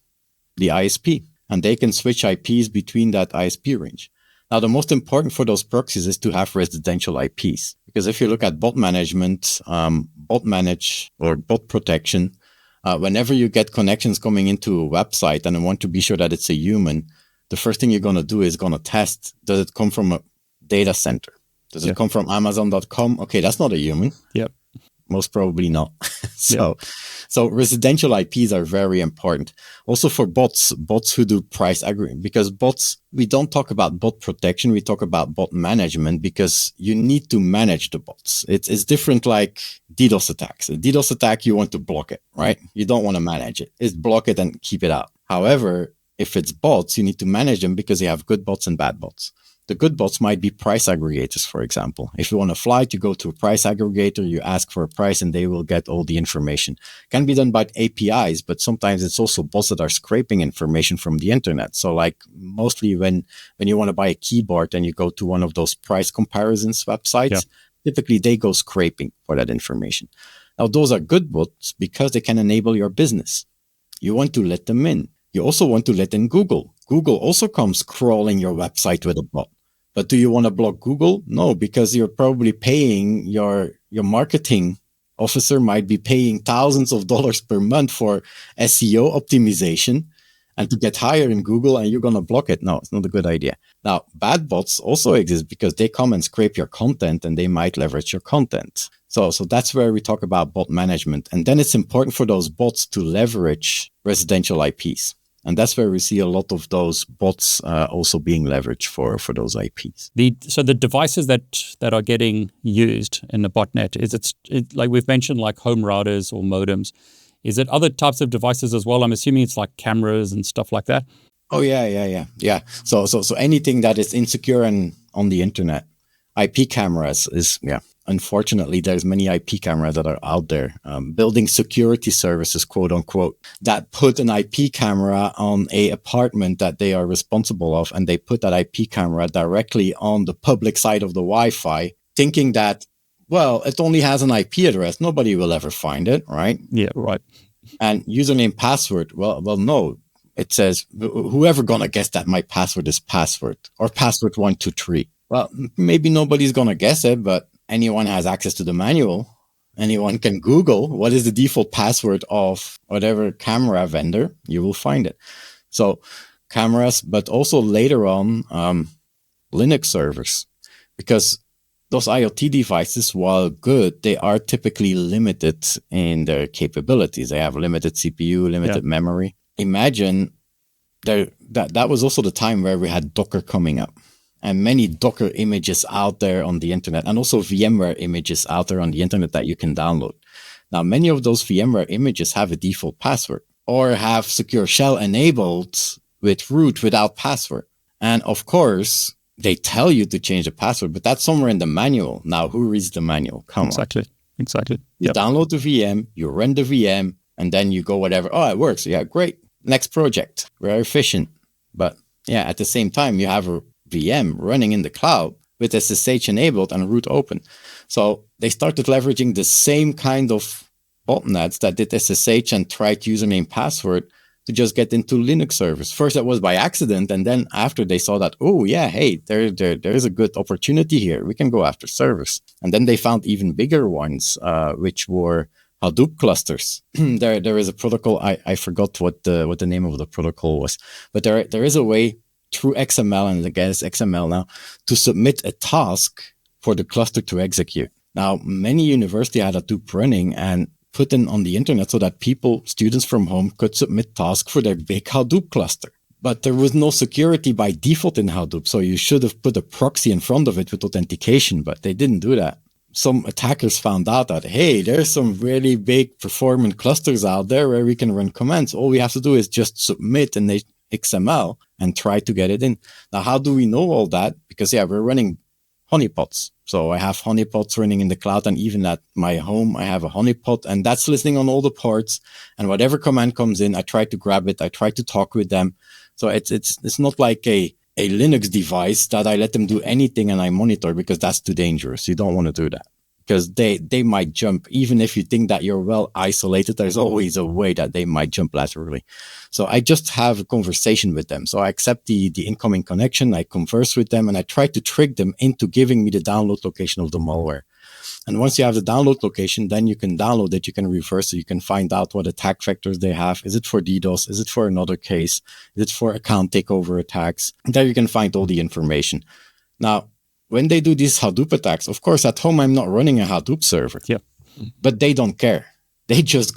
the ISP. And they can switch IPs between that ISP range. Now, the most important for those proxies is to have residential IPs. Because if you look at bot management, bot protection, whenever you get connections coming into a website and want to be sure that it's a human, the first thing you're going to do is going to test, does it come from a data center? Does it come from Amazon.com? Okay, that's not a human. Yep. Most probably not. So residential IPs are very important. Also for bots who do price aggregation, because bots, we don't talk about bot protection. We talk about bot management, because you need to manage the bots. It's different like DDoS attacks. A DDoS attack, you want to block it, right? You don't want to manage it. It's block it and keep it out. However, if it's bots, you need to manage them because you have good bots and bad bots. The good bots might be price aggregators, for example. If you want a flight, you go to a price aggregator, you ask for a price, and they will get all the information. Can be done by APIs, but sometimes it's also bots that are scraping information from the internet. So like mostly when you want to buy a keyboard and you go to one of those price comparisons websites, typically they go scraping for that information. Now, those are good bots because they can enable your business. You want to let them in. You also want to let in Google. Google also comes crawling your website with a bot. But do you want to block Google? No, because you're probably paying your marketing officer might be paying thousands of dollars per month for SEO optimization and to get higher in Google, and you're going to block it. No, it's not a good idea. Now, bad bots also exist because they come and scrape your content and they might leverage your content. So that's where we talk about bot management. And then it's important for those bots to leverage residential IPs. And that's where we see a lot of those bots also being leveraged for those IPs. So the devices that are getting used in the botnet, is it like we've mentioned, like home routers or modems? Is it other types of devices as well? I'm assuming it's like cameras and stuff like that. Oh yeah. So anything that is insecure and on the internet, IP cameras is Unfortunately, there's many IP cameras that are out there building security services, quote unquote, that put an IP camera on a apartment that they are responsible of, and they put that IP camera directly on the public side of the Wi-Fi, thinking that, well, it only has an IP address. Nobody will ever find it, right? Yeah, right. And username, password. Well, no. It says, whoever gonna guess that my password is password or password 123. Well, maybe nobody's gonna guess it, but anyone has access to the manual. Anyone can Google what is the default password of whatever camera vendor. You will find it. So cameras, but also later on, Linux servers, because those IoT devices, while good, they are typically limited in their capabilities. They have limited CPU, limited memory. Imagine that was also the time where we had Docker coming up. And many Docker images out there on the internet, and also VMware images out there on the internet that you can download. Now, many of those VMware images have a default password or have secure shell enabled with root without password. And of course, they tell you to change the password, but that's somewhere in the manual. Now, who reads the manual? Come on. Exactly. You download the VM, you run the VM, and then you go whatever. Oh, it works. Yeah, great. Next project. Very efficient. But yeah, at the same time, you have a VM running in the cloud with SSH enabled and root open. So they started leveraging the same kind of botnets that did SSH and tried username password to just get into Linux servers. First, that was by accident. And then after they saw that, oh yeah, hey, there is a good opportunity here. We can go after servers. And then they found even bigger ones, which were Hadoop clusters. There is a protocol. I forgot what the name of the protocol was, but there is a way through XML, and I guess XML now, to submit a task for the cluster to execute. Now, many universities had Hadoop running and put in on the internet so that students from home could submit tasks for their big Hadoop cluster. But there was no security by default in Hadoop, so you should have put a proxy in front of it with authentication, but they didn't do that. Some attackers found out that, hey, there's some really big performant clusters out there where we can run commands. All we have to do is just submit an XML and try to get it in. Now, how do we know all that? Because we're running honeypots. So I have honeypots running in the cloud, and even at my home, I have a honeypot, and that's listening on all the ports. And whatever command comes in, I try to grab it. I try to talk with them. So it's not like a Linux device that I let them do anything and I monitor, because that's too dangerous. You don't want to do that, because they might jump. Even if you think that you're well isolated, there's always a way that they might jump laterally. So I just have a conversation with them. So I accept the incoming connection, I converse with them, and I try to trick them into giving me the download location of the malware. And once you have the download location, then you can download it, you can reverse it, you can find out what attack vectors they have. Is it for DDoS? Is it for another case? Is it for account takeover attacks? And there you can find all the information. Now, when they do these Hadoop attacks, of course, at home, I'm not running a Hadoop server. Yeah. But they don't care. They just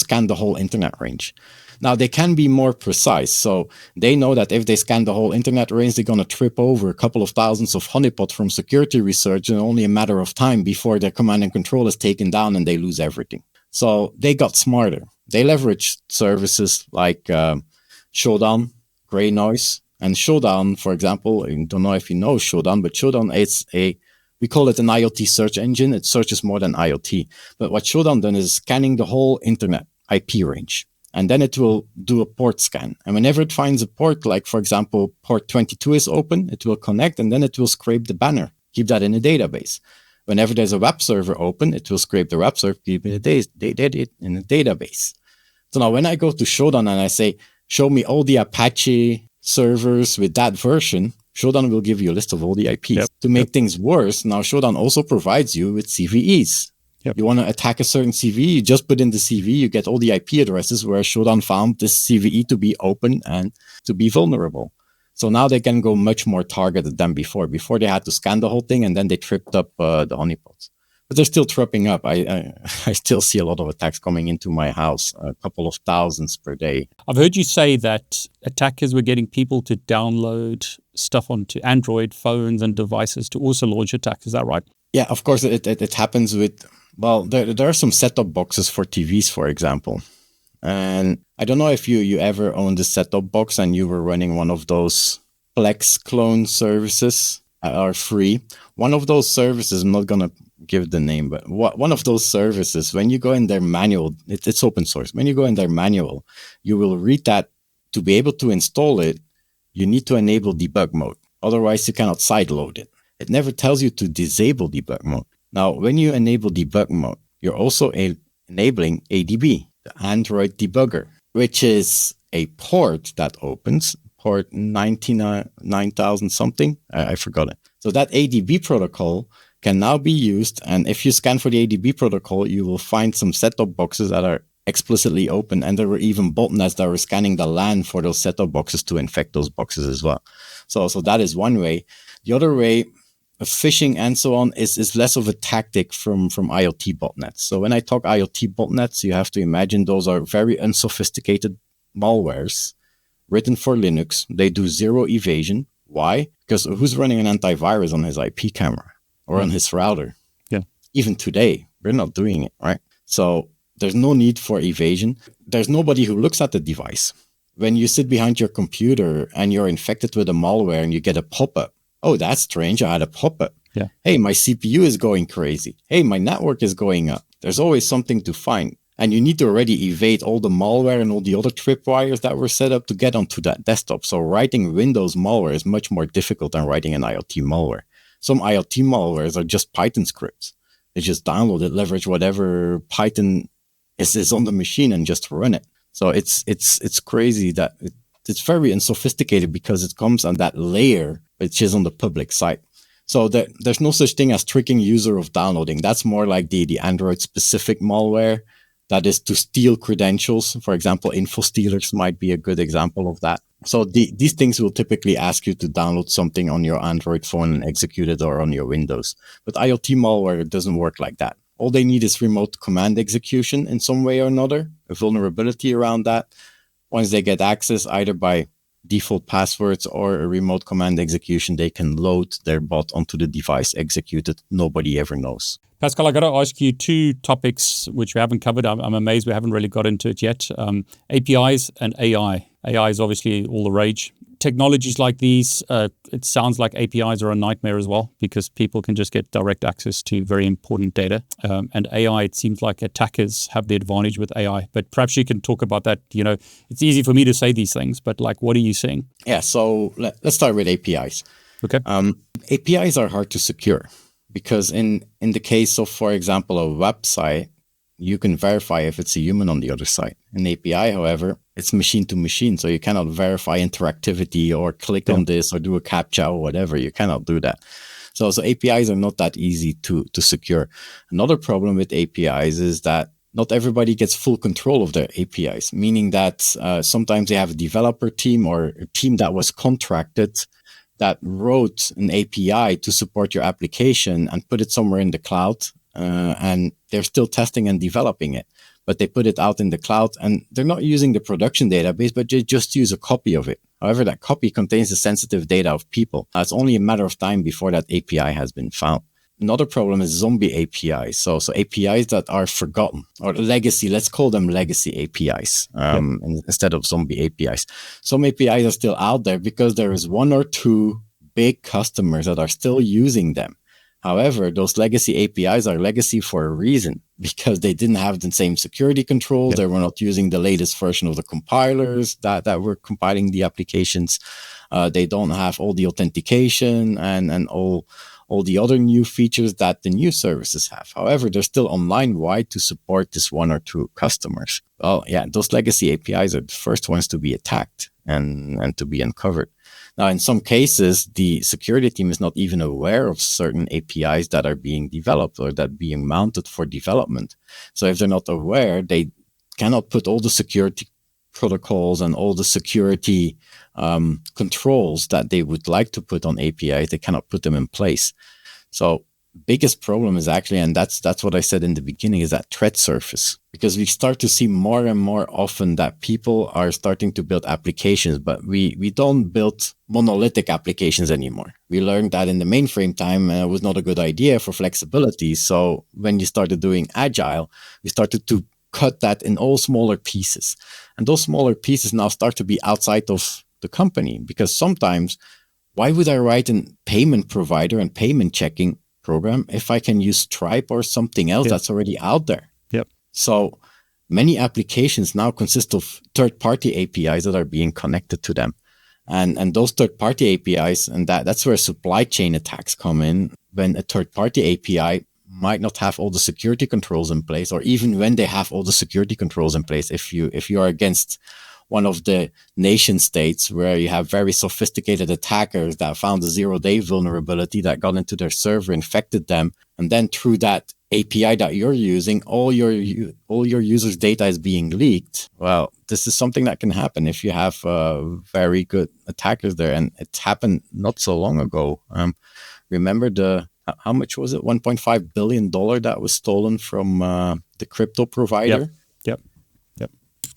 scan the whole internet range. Now, they can be more precise. So they know that if they scan the whole internet range, they're going to trip over a couple of thousands of honeypots from security research in only a matter of time before their command and control is taken down and they lose everything. So they got smarter. They leveraged services like Showdown, Gray Noise. And Showdown, for example, I don't know if you know Showdown, but Showdown is we call it an IoT search engine. It searches more than IoT. But what Showdown done is scanning the whole internet IP range. And then it will do a port scan. And whenever it finds a port, like, for example, port 22 is open, it will connect, and then it will scrape the banner, keep that in a database. Whenever there's a web server open, it will scrape the web server, keep it in a database. So now when I go to Showdown and I say, show me all the Apache servers with that version, Shodan will give you a list of all the IPs. Yep. To make things worse, now Shodan also provides you with CVEs. Yep. You want to attack a certain CVE, you just put in the CVE, you get all the IP addresses where Shodan found this CVE to be open and to be vulnerable. So now they can go much more targeted than before. Before they had to scan the whole thing and then they tripped up the honeypots. But they're still tripping up. I still see a lot of attacks coming into my house, a couple of thousands per day. I've heard you say that attackers were getting people to download stuff onto Android phones and devices to also launch attacks. Is that right? Yeah, of course, it happens with, well, there are some set-top boxes for TVs, for example. And I don't know if you ever owned a set-top box and you were running one of those Plex clone services that are free. One of those services, I'm not going to give the name, but one of those services, when you go in their manual, it's open source. When you go in their manual, you will read that to be able to install it, you need to enable debug mode. Otherwise, you cannot sideload it. It never tells you to disable debug mode. Now, when you enable debug mode, you're also enabling ADB, the Android debugger, which is a port that opens, port 99,000 something. I forgot it. So that ADB protocol can now be used. And if you scan for the ADB protocol, you will find some set-top boxes that are explicitly open. And there were even botnets that were scanning the LAN for those set-top boxes to infect those boxes as well. So that is one way. The other way, phishing and so on, is less of a tactic from IoT botnets. So when I talk IoT botnets, you have to imagine those are very unsophisticated malwares written for Linux. They do zero evasion. Why? Because who's running an antivirus on his IP camera or on his router? Yeah. Even today, we're not doing it, right? So there's no need for evasion. There's nobody who looks at the device. When you sit behind your computer and you're infected with a malware and you get a pop-up, oh, that's strange, I had a pop-up. Yeah. Hey, my CPU is going crazy. Hey, my network is going up. There's always something to find. And you need to already evade all the malware and all the other tripwires that were set up to get onto that desktop. So writing Windows malware is much more difficult than writing an IoT malware. Some IoT malwares are just Python scripts. They just download it, leverage whatever Python is on the machine and just run it. So it's crazy that it's very unsophisticated because it comes on that layer, which is on the public site. So there's no such thing as tricking user of downloading. That's more like the Android specific malware. That is to steal credentials. For example, info stealers might be a good example of that. So these things will typically ask you to download something on your Android phone and execute it, or on your Windows. But IoT malware doesn't work like that. All they need is remote command execution in some way or another, a vulnerability around that. Once they get access, either by default passwords or a remote command execution, they can load their bot onto the device, execute it. Nobody ever knows. Pascal, I got to ask you two topics which we haven't covered. I'm amazed we haven't really got into it yet. APIs and AI. AI is obviously all the rage. Technologies like these, it sounds like APIs are a nightmare as well, because people can just get direct access to very important data. And AI, it seems like attackers have the advantage with AI. But perhaps you can talk about that. You know, it's easy for me to say these things, but like, what are you seeing? Yeah, so let's start with APIs. Okay. APIs are hard to secure because in the case of, for example, a website, you can verify if it's a human on the other side. An API, however, it's machine to machine, so you cannot verify interactivity or click on this or do a CAPTCHA or whatever. You cannot do that. So APIs are not that easy to secure. Another problem with APIs is that not everybody gets full control of their APIs, meaning that sometimes they have a developer team or a team that was contracted that wrote an API to support your application and put it somewhere in the cloud. And they're still testing and developing it, but they put it out in the cloud and they're not using the production database, but they just use a copy of it. However, that copy contains the sensitive data of people. It's only a matter of time before that API has been found. Another problem is zombie APIs. So APIs that are forgotten or legacy, let's call them legacy APIs instead of zombie APIs. Some APIs are still out there because there is one or two big customers that are still using them. However, those legacy APIs are legacy for a reason, because they didn't have the same security controls. They were not using the latest version of the compilers that were compiling the applications. They don't have all the authentication and all the other new features that the new services have. However, they're still online wide to support this one or two customers. Well, yeah, those legacy APIs are the first ones to be attacked and to be uncovered. Now, in some cases, the security team is not even aware of certain APIs that are being developed or that being mounted for development. So if they're not aware, they cannot put all the security protocols and all the security controls that they would like to put on APIs. They cannot put them in place. So biggest problem is actually, and that's what I said in the beginning, is that threat surface. Because we start to see more and more often that people are starting to build applications, but we don't build monolithic applications anymore. We learned that in the mainframe time it was not a good idea for flexibility. So when you started doing agile, we started to cut that in all smaller pieces. And those smaller pieces now start to be outside of the company, because sometimes why would I write a payment provider and payment checking program if I can use Stripe or something else that's already out there? Yep. So many applications now consist of third-party APIs that are being connected to them. And those third-party APIs, and that's where supply chain attacks come in, when a third-party API might not have all the security controls in place, or even when they have all the security controls in place. If you are against one of the nation states where you have very sophisticated attackers that found a 0-day vulnerability that got into their server, infected them, and then through that API that you're using, all your users' data is being leaked. Well, this is something that can happen if you have very good attackers there, and it happened not so long ago. Remember how much was it? $1.5 billion that was stolen from the crypto provider. Yep.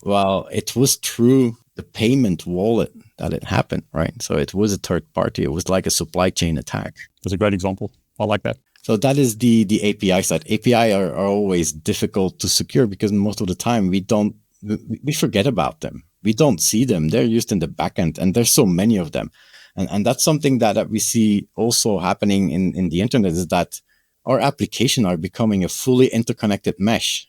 Well, it was through the payment wallet that it happened, right? So it was a third party. It was like a supply chain attack. That's a great example. I like that. So that is the API side. API are always difficult to secure because most of the time we forget about them. We don't see them. They're used in the backend, and there's so many of them. And that's something that we see also happening in the internet, is that our applications are becoming a fully interconnected mesh.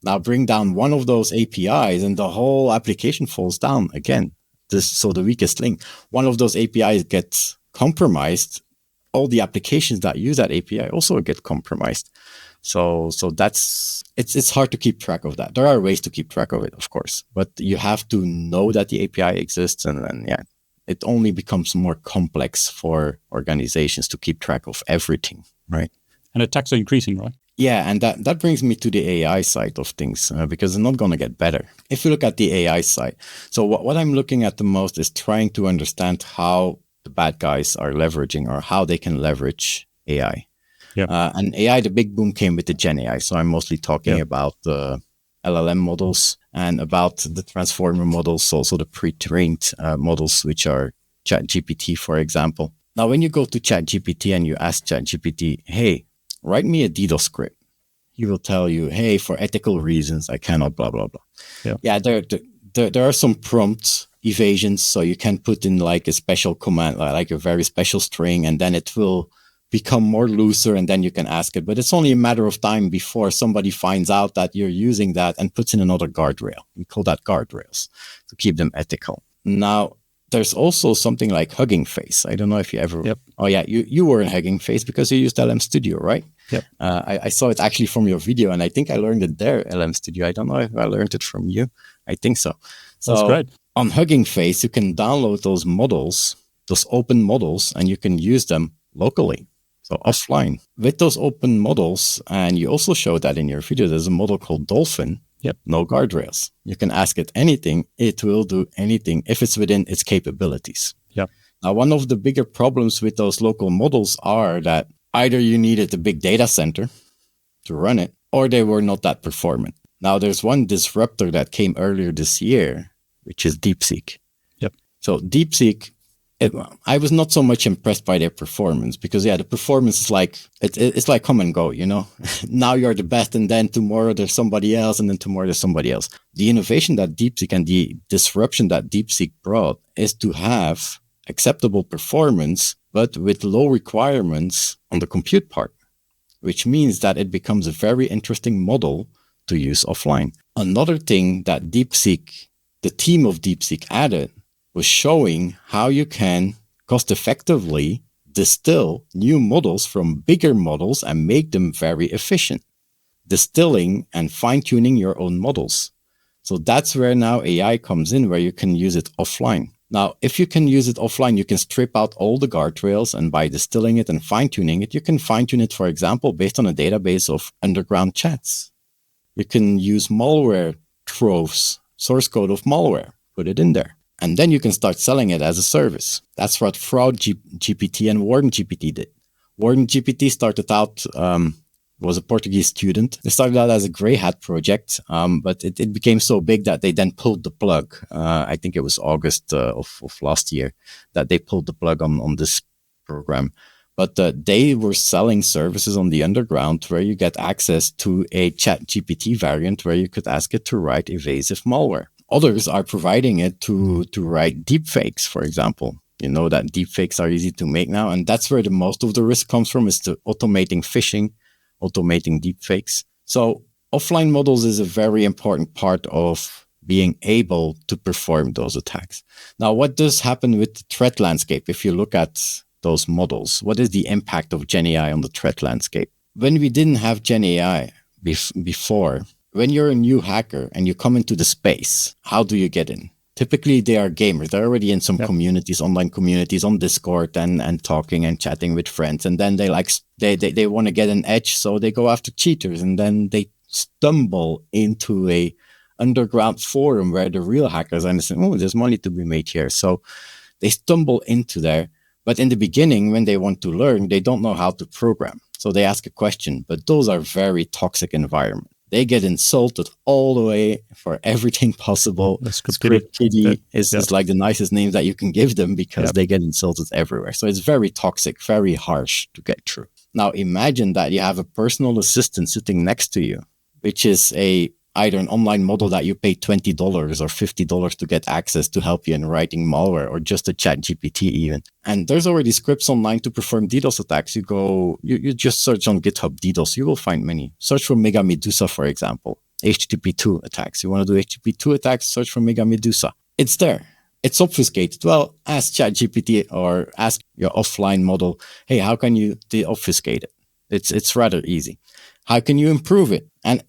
Now bring down one of those APIs and the whole application falls down again. So the weakest link. One of those APIs gets compromised. All the applications that use that API also get compromised. So it's hard to keep track of that. There are ways to keep track of it, of course, but you have to know that the API exists, and then it only becomes more complex for organizations to keep track of everything, right? And attacks are increasing, right? Yeah, and that brings me to the AI side of things, because it's not going to get better. If you look at the AI side, so what I'm looking at the most is trying to understand how the bad guys are leveraging, or how they can leverage AI. Yeah. And AI, the big boom came with the Gen AI. So I'm mostly talking about the LLM models and about the transformer models, also the pre-trained models, which are ChatGPT, for example. Now, when you go to ChatGPT and you ask ChatGPT, hey, write me a DDoS script, he will tell you, hey, for ethical reasons, I cannot, blah, blah, blah. Yeah, there are some prompt evasions. So you can put in like a special command, like a very special string, and then it will become more looser, and then you can ask it. But it's only a matter of time before somebody finds out that you're using that and puts in another guardrail. We call that guardrails to keep them ethical. Now, there's also something like Hugging Face. I don't know if you ever... Yep. Oh, yeah, you were in Hugging Face because you used LM Studio, right? Yep. I saw it actually from your video, and I think I learned it there, LM Studio. I don't know if I learned it from you. I think so. That's great. On Hugging Face, you can download those models, those open models, and you can use them locally. So offline. With those open models, and you also showed that in your video, there's a model called Dolphin. Yep. No guardrails. You can ask it anything. It will do anything if it's within its capabilities. Yep. Now, one of the bigger problems with those local models are that either you needed a big data center to run it, or they were not that performant. Now, there's one disruptor that came earlier this year, which is DeepSeek. Yep. So DeepSeek, I was not so much impressed by their performance because, the performance is like, it's like come and go, Now you're the best, and then tomorrow there's somebody else, and then tomorrow there's somebody else. The innovation that DeepSeek and the disruption that DeepSeek brought is to have acceptable performance, but with low requirements on the compute part, which means that it becomes a very interesting model to use offline. Another thing that DeepSeek, the team of DeepSeek added, was showing how you can cost effectively distill new models from bigger models and make them very efficient. Distilling and fine-tuning your own models. So that's where now AI comes in, where you can use it offline. Now, if you can use it offline, you can strip out all the guardrails, and by distilling it and fine-tuning it, you can fine-tune it, for example, based on a database of underground chats. You can use malware troves, source code of malware, put it in there. And then you can start selling it as a service. That's what Fraud GPT and Warden GPT did. Warden GPT started out, was a Portuguese student. They started out as a gray hat project, but it became so big that they then pulled the plug. I think it was August of last year that they pulled the plug on this program. But they were selling services on the underground where you get access to a chat GPT variant where you could ask it to write evasive malware. Others are providing it to write deepfakes, for example. You know that deepfakes are easy to make now, and that's where the most of the risk comes from, is the automating phishing, automating deepfakes. So offline models is a very important part of being able to perform those attacks. Now, what does happen with the threat landscape if you look at those models? What is the impact of Gen AI on the threat landscape? When we didn't have Gen AI before, when you're a new hacker and you come into the space, how do you get in? Typically, they are gamers. They're already in some communities, online communities on Discord and talking and chatting with friends. And then they want to get an edge, so they go after cheaters. And then they stumble into a underground forum where the real hackers understand, oh, there's money to be made here. So they stumble into there. But in the beginning, when they want to learn, they don't know how to program. So they ask a question. But those are very toxic environments. They get insulted all the way for everything possible. Script kiddie is like the nicest name that you can give them, because they get insulted everywhere. So it's very toxic, very harsh to get through. Now imagine that you have a personal assistant sitting next to you, which is either an online model that you pay $20 or $50 to get access to help you in writing malware, or just a chat GPT even. And there's already scripts online to perform DDoS attacks. You just search on GitHub DDoS, you will find many. Search for Mega Medusa, for example, HTTP2 attacks. You want to do HTTP2 attacks, search for Mega Medusa. It's there. It's obfuscated. Well, ask ChatGPT or ask your offline model, hey, how can you deobfuscate it? It's rather easy. How can you improve it? And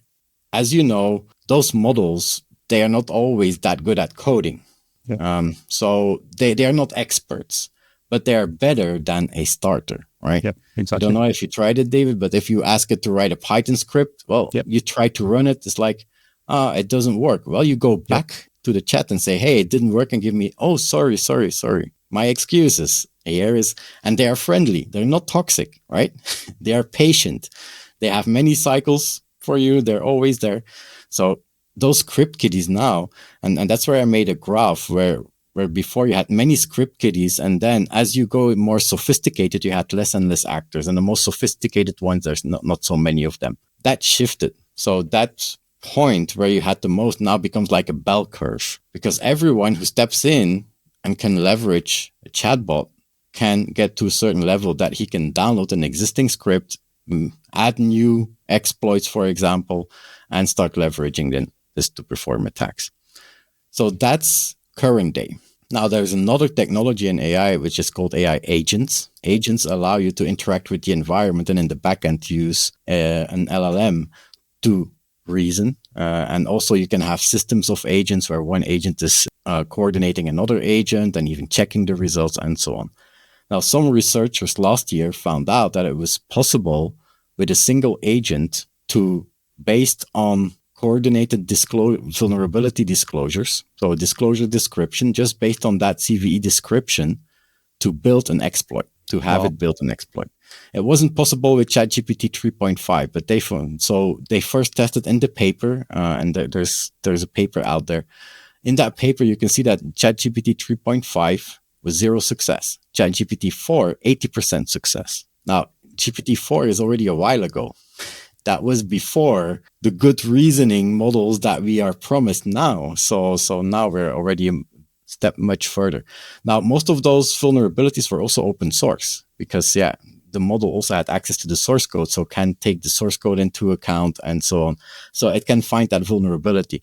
as you know, those models, they are not always that good at coding. So they are not experts, but they are better than a starter, right? Yep, exactly. I don't know if you tried it, David, but if you ask it to write a Python script, you try to run it, it's like, it doesn't work. Well, you go back to the chat and say, hey, it didn't work, and give me, oh, sorry. My excuses. And they are friendly. They're not toxic, right? They are patient. They have many cycles for you. They're always there. So those script kiddies now, and that's where I made a graph where before you had many script kiddies, and then as you go more sophisticated, you had less and less actors, and the most sophisticated ones, there's not so many of them. That shifted. So that point where you had the most now becomes like a bell curve, because everyone who steps in and can leverage a chatbot can get to a certain level that he can download an existing script, add new exploits, for example, and start leveraging this to perform attacks. So that's current day. Now, there's another technology in AI, which is called AI agents. Agents allow you to interact with the environment and in the backend use an LLM to reason. And also you can have systems of agents where one agent is coordinating another agent and even checking the results and so on. Now, some researchers last year found out that it was possible with a single agent to, based on coordinated vulnerability disclosures, so a disclosure description, just based on that CVE description, to build an exploit, to have it build an exploit. It wasn't possible with ChatGPT 3.5, but they found, so they first tested in the paper, and there's a paper out there. In that paper, you can see that ChatGPT 3.5 was 0 success. ChatGPT 4, 80% success. Now, GPT-4 is already a while ago. That was before the good reasoning models that we are promised now. So now we're already a step much further. Now, most of those vulnerabilities were also open source, because the model also had access to the source code, so can take the source code into account and so on. So it can find that vulnerability.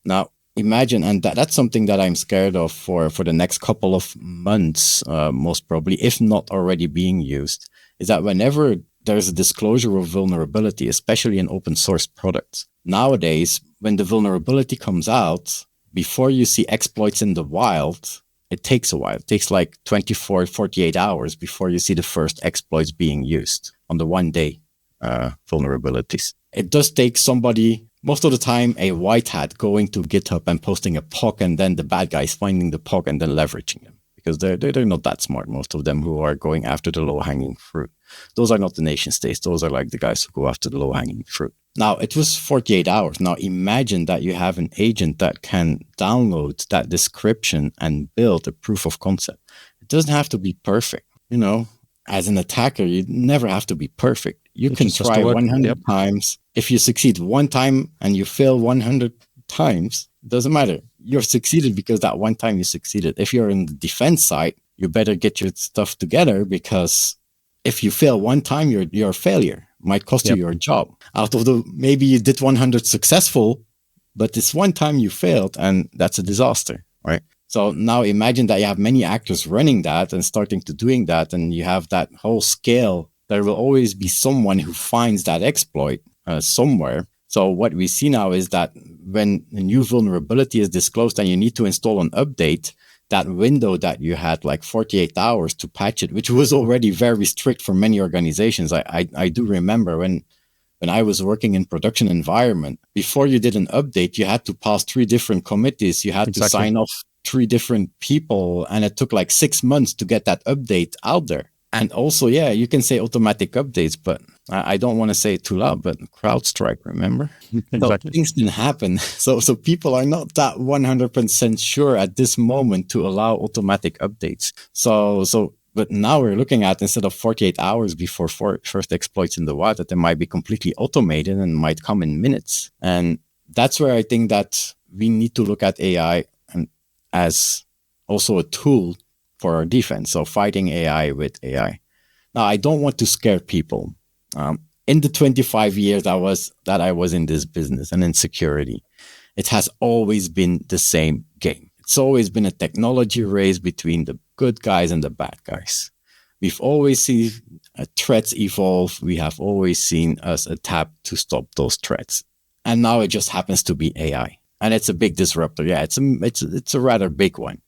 Now, imagine, and that's something that I'm scared of for the next couple of months, most probably, if not already being used, is that whenever there's a disclosure of vulnerability, especially in open source products, nowadays, when the vulnerability comes out, before you see exploits in the wild, it takes a while. It takes like 24, 48 hours before you see the first exploits being used on the 1 day vulnerabilities. It does take somebody, most of the time, a white hat going to GitHub and posting a POC, and then the bad guys finding the POC and then leveraging them. Because they're not that smart, most of them who are going after the low-hanging fruit. Those are not the nation states. Those are like the guys who go after the low-hanging fruit. Now, it was 48 hours. Now, imagine that you have an agent that can download that description and build a proof of concept. It doesn't have to be perfect. As an attacker, you never have to be perfect. You can try 100 times. If you succeed one time and you fail 100 times, it doesn't matter. You're succeeded because that one time you succeeded. If you're in the defense side, you better get your stuff together, because if you fail one time, you're a failure. Might cost you your job. Out of maybe you did 100 successful, but this one time you failed, and that's a disaster, right? So now imagine that you have many actors running that and starting to doing that, and you have that whole scale. There will always be someone who finds that exploit somewhere. So what we see now is that when a new vulnerability is disclosed and you need to install an update, that window that you had, like 48 hours to patch it, which was already very strict for many organizations. I do remember when I was working in production environment, before you did an update, you had to pass 3 different committees. You had to sign off 3 different people, and it took like 6 months to get that update out there. And also, you can say automatic updates, but I don't want to say it too loud, but CrowdStrike, remember? Exactly. So things can happen. So people are not that 100% sure at this moment to allow automatic updates. But now we're looking at, instead of 48 hours before first exploits in the wild, that they might be completely automated and might come in minutes. And that's where I think that we need to look at AI as also a tool for our defense. So fighting AI with AI. Now, I don't want to scare people. In the 25 years that I was in this business and in security, it has always been the same game. It's always been a technology race between the good guys and the bad guys. We've always seen threats evolve. We have always seen us adapt to stop those threats. And now it just happens to be AI. And it's a big disruptor. Yeah, it's a rather big one.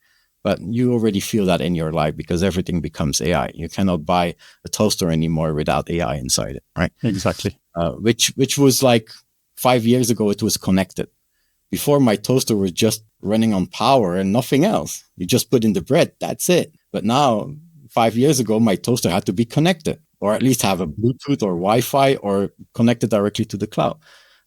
But you already feel that in your life because everything becomes AI. You cannot buy a toaster anymore without AI inside it, right? Exactly. Which was like 5 years ago, it was connected. Before, my toaster was just running on power and nothing else. You just put in the bread, that's it. But now, 5 years ago, my toaster had to be connected, or at least have a Bluetooth or Wi-Fi or connected directly to the cloud.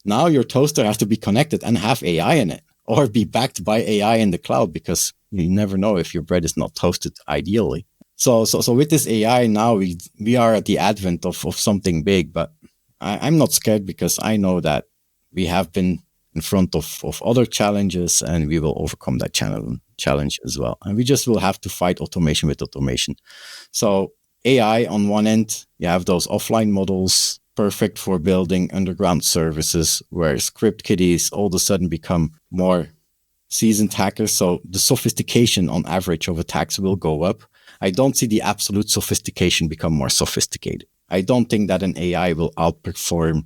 Now your toaster has to be connected and have AI in it, or be backed by AI in the cloud, because you never know if your bread is not toasted ideally. So with this AI now, we are at the advent of something big, but I'm not scared, because I know that we have been in front of other challenges, and we will overcome that challenge as well. And we just will have to fight automation with automation. So AI on one end, you have those offline models, perfect for building underground services, where script kiddies all of a sudden become more seasoned hackers. So the sophistication on average of attacks will go up. I don't see the absolute sophistication become more sophisticated. I don't think that an AI will outperform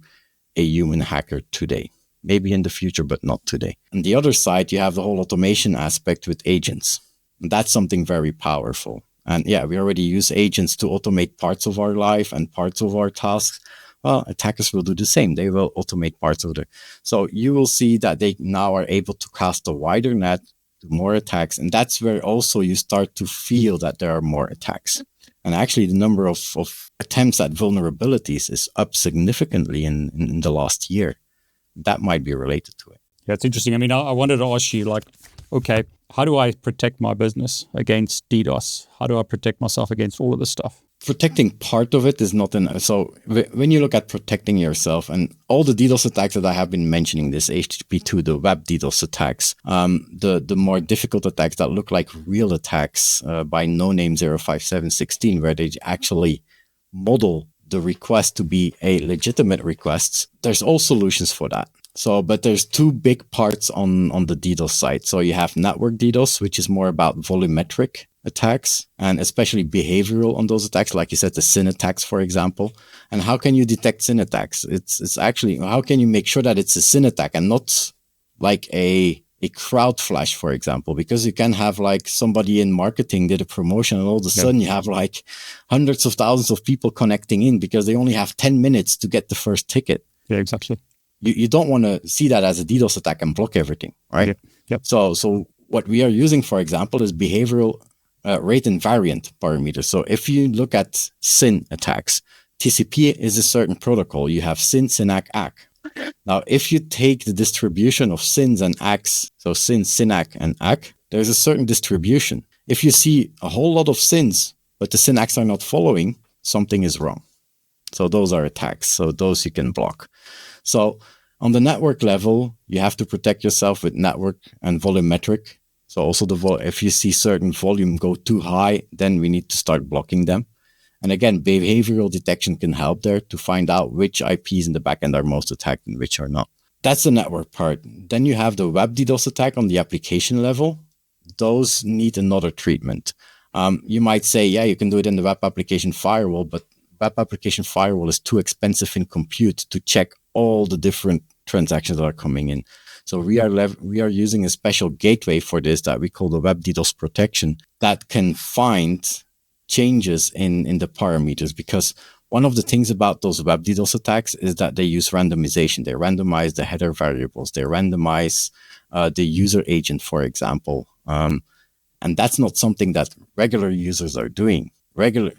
a human hacker today. Maybe in the future, but not today. On the other side, you have the whole automation aspect with agents. And that's something very powerful. And we already use agents to automate parts of our life and parts of our tasks. Well, attackers will do the same. They will automate parts of it. So you will see that they now are able to cast a wider net, do more attacks. And that's where also you start to feel that there are more attacks. And actually, the number of attempts at vulnerabilities is up significantly in the last year. That might be related to it. Yeah, it's interesting. I mean, I wanted to ask you, like, okay, how do I protect my business against DDoS? How do I protect myself against all of this stuff? Protecting part of it is not so when you look at protecting yourself, and all the DDoS attacks that I have been mentioning, this HTTP2, the web DDoS attacks, the more difficult attacks that look like real attacks by no-name 05716, where they actually model the request to be a legitimate request, there's all solutions for that. So, but there's 2 big parts on the DDoS side. So you have network DDoS, which is more about volumetric attacks, and especially behavioral on those attacks, like you said, the SYN attacks, for example. And how can you detect SYN attacks? It's actually, how can you make sure that it's a SYN attack and not like a a crowd flash, for example, because you can have like somebody in marketing did a promotion and all of a sudden you have like hundreds of thousands of people connecting in because they only have 10 minutes to get the first ticket. Yeah, exactly. You don't want to see that as a DDoS attack and block everything, right? Yep. Yep. So what we are using, for example, is behavioral rate invariant parameters. So if you look at SYN attacks, TCP is a certain protocol. You have SYN, SYNAC, ACK. Now, if you take the distribution of SYNs and ACKs, so SYN, SYNAC, and ACK, there's a certain distribution. If you see a whole lot of SYNs, but the SYNACs are not following, something is wrong. So those are attacks. So those you can block. So on the network level, you have to protect yourself with network and volumetric. So also if you see certain volume go too high, then we need to start blocking them. And again, behavioral detection can help there to find out which IPs in the backend are most attacked and which are not. That's the network part. Then you have the web DDoS attack on the application level. Those need another treatment. You might say, yeah, you can do it in the web application firewall, but web application firewall is too expensive in compute to check all the different transactions that are coming in. So we are using a special gateway for this that we call the web DDoS protection that can find changes in the parameters, because one of the things about those web DDoS attacks is that they use randomization. They randomize the header variables. They randomize the user agent, for example. And that's not something that regular users are doing.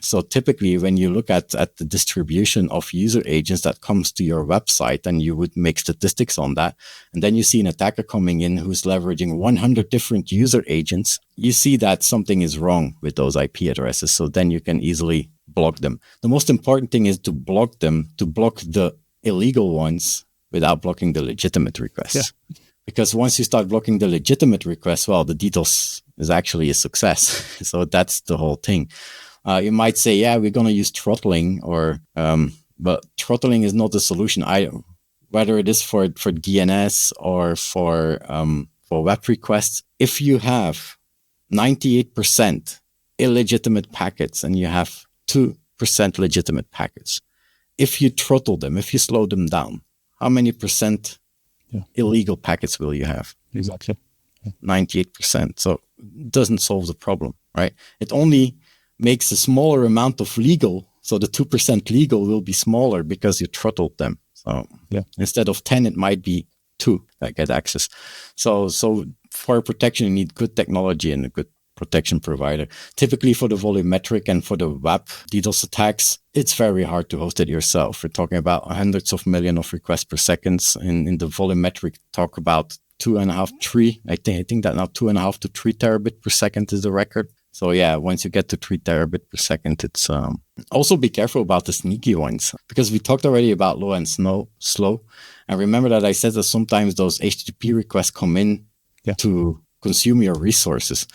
So typically when you look at the distribution of user agents that comes to your website, and you would make statistics on that, and then you see an attacker coming in who's leveraging 100 different user agents, you see that something is wrong with those IP addresses. So then you can easily block them. The most important thing is to block them, to block the illegal ones without blocking the legitimate requests. Yeah. Because once you start blocking the legitimate requests, well, the DDoS is actually a success. So that's the whole thing. You might say, yeah, we're going to use throttling, but throttling is not the solution. Whether it is for DNS or for web requests, if you have 98% illegitimate packets and you have 2% legitimate packets, if you throttle them, if you slow them down, how many percent illegal packets will you have? Exactly. 98%. So it doesn't solve the problem, right? It only makes a smaller amount of legal. So the 2% legal will be smaller because you throttled them. So instead of 10, it might be 2 that get access. So for protection, you need good technology and a good protection provider. Typically for the volumetric and for the web DDoS attacks, it's very hard to host it yourself. We're talking about hundreds of millions of requests per second. In the volumetric, talk about 2.5, 3. I think that now 2.5 to 3 terabit per second is the record. So yeah, once you get to 3 terabit per second, it's also be careful about the sneaky ones, because we talked already about low and slow. And remember that I said that sometimes those HTTP requests come in to consume your resources.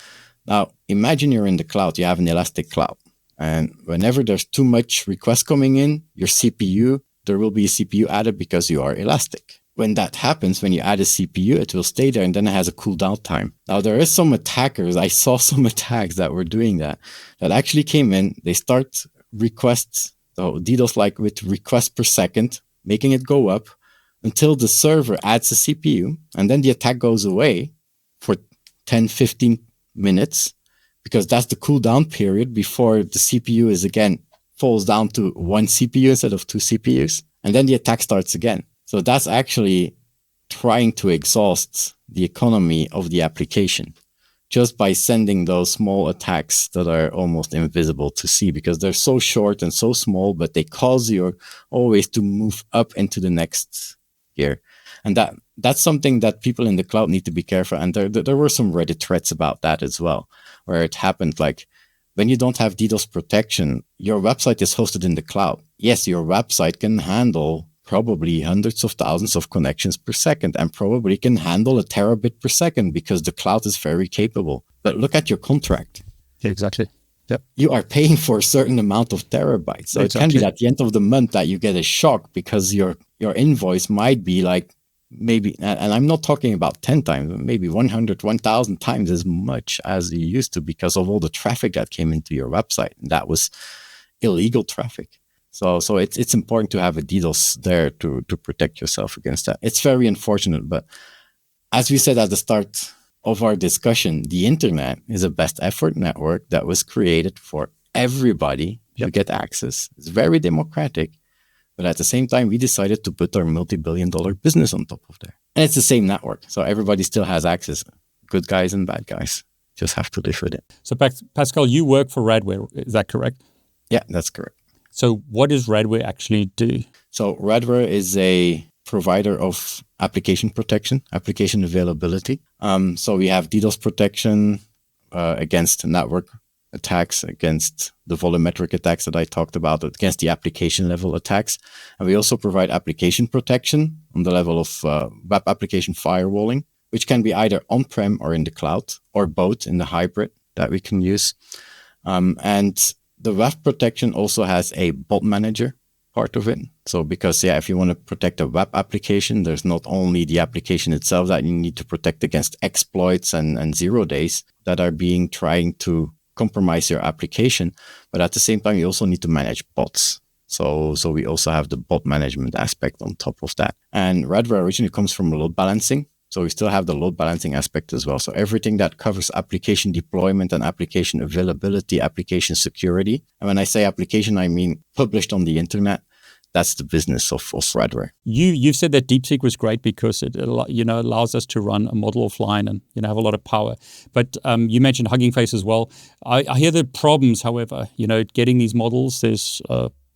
Now, imagine you're in the cloud, you have an elastic cloud. And whenever there's too much requests coming in, your CPU, there will be a CPU added because you are elastic. When that happens, when you add a CPU, it will stay there and then it has a cooldown time. Now, there is some attackers, I saw some attacks that were doing that actually came in, they start requests, so DDoS like with requests per second, making it go up until the server adds a CPU, and then the attack goes away for 10, 15 minutes, because that's the cooldown period before the CPU is again falls down to 1 CPU instead of 2 CPUs, and then the attack starts again. So that's actually trying to exhaust the economy of the application just by sending those small attacks that are almost invisible to see, because they're so short and so small, but they cause you always to move up into the next gear. And that's something that people in the cloud need to be careful. And there were some Reddit threads about that as well, where it happened like, when you don't have DDoS protection, your website is hosted in the cloud. Yes, your website can handle probably hundreds of thousands of connections per second, and probably can handle a terabit per second because the cloud is very capable. But look at your contract. Yeah, exactly. Yep. You are paying for a certain amount of terabytes. So It can be at the end of the month that you get a shock because your invoice might be like maybe, and I'm not talking about 10 times, maybe 100, 1,000 times as much as you used to, because of all the traffic that came into your website. And that was illegal traffic. So it's important to have a DDoS there to protect yourself against that. It's very unfortunate, but as we said at the start of our discussion, the internet is a best effort network that was created for everybody to get access. It's very democratic. But at the same time, we decided to put our multi-billion-dollar business on top of there. And it's the same network. So everybody still has access. Good guys and bad guys. Just have to live with it. So Pascal, you work for Radware. Is that correct? Yeah, that's correct. So what does Radware actually do? So Radware is a provider of application protection, application availability. So we have DDoS protection against network attacks, against the volumetric attacks that I talked about, against the application level attacks. And we also provide application protection on the level of web application firewalling, which can be either on-prem or in the cloud, or both in the hybrid that we can use. And the web protection also has a bot manager part of it. So because, if you want to protect a web application, there's not only the application itself that you need to protect against exploits and 0 days that are trying to compromise your application, but at the same time, you also need to manage bots. So we also have the bot management aspect on top of that. And Radware originally comes from load balancing. So we still have the load balancing aspect as well. So everything that covers application deployment and application availability, application security. And when I say application, I mean published on the internet. That's the business of Radware. You've said that DeepSeek was great because it allows us to run a model offline and have a lot of power. But you mentioned Hugging Face as well. I hear the problems, however, getting these models. There's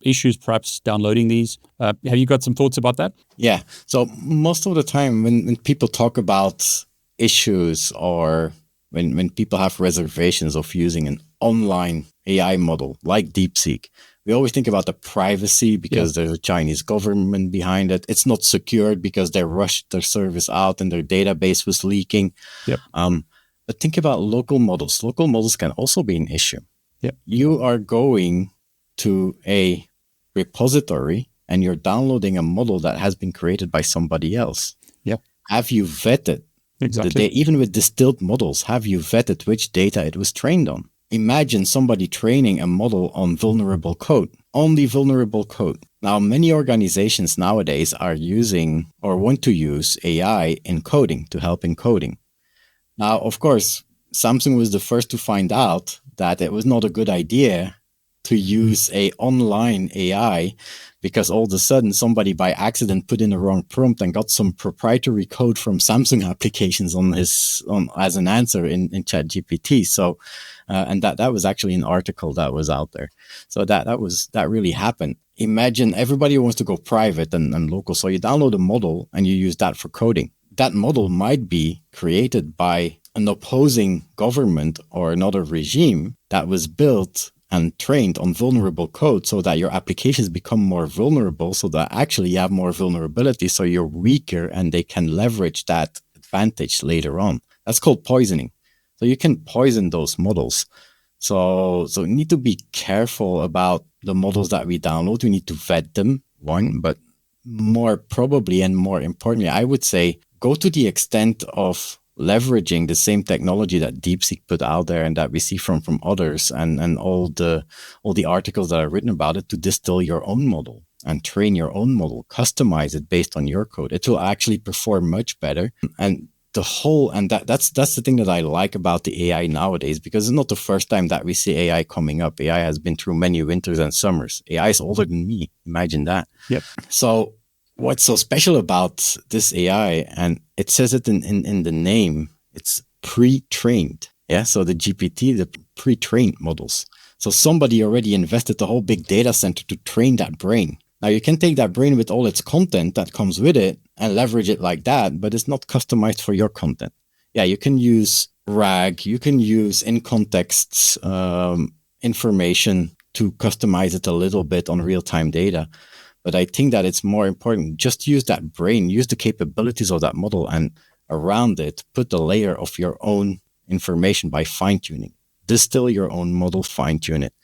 issues perhaps downloading these. Have you got some thoughts about that? Yeah. So most of the time when people talk about issues or when people have reservations of using an online AI model like DeepSeek, we always think about the privacy because there's a Chinese government behind it. It's not secured because they rushed their service out and their database was leaking. Yep. But think about local models. Local models can also be an issue. Yep. You are going to a repository and you're downloading a model that has been created by somebody else. Yep. Have you vetted? Exactly. Even with distilled models, have you vetted which data it was trained on? Imagine somebody training a model on vulnerable code, only vulnerable code. Now, many organizations nowadays are using or want to use AI in coding to help in coding. Now, of course, Samsung was the first to find out that it was not a good idea to use a online AI because all of a sudden somebody by accident put in the wrong prompt and got some proprietary code from Samsung applications as an answer in ChatGPT. So, and that was actually an article that was out there. So that really happened. Imagine everybody wants to go private and local. So you download a model and you use that for coding. That model might be created by an opposing government or another regime that was built and trained on vulnerable code so that your applications become more vulnerable, so that actually you have more vulnerability, so you're weaker and they can leverage that advantage later on. That's called poisoning. So you can poison those models. So we need to be careful about the models that we download. We need to vet them, one, but more probably and more importantly, I would say go to the extent of leveraging the same technology that DeepSeek put out there and that we see from others and all the articles that are written about it to distill your own model and train your own model, customize it based on your code. It will actually perform much better. And that's the thing that I like about the AI nowadays, because it's not the first time that we see AI coming up. AI has been through many winters and summers. AI is older than me. Imagine that. Yep. So what's so special about this AI, and it says it in the name, it's pre-trained. Yeah. So the GPT, the pre-trained models. So somebody already invested the whole big data center to train that brain. Now you can take that brain with all its content that comes with it and leverage it like that, but it's not customized for your content. Yeah, you can use RAG, you can use in context information to customize it a little bit on real-time data. But I think that it's more important, just use that brain, use the capabilities of that model, and around it, put the layer of your own information by fine-tuning. Distill your own model, fine-tune it.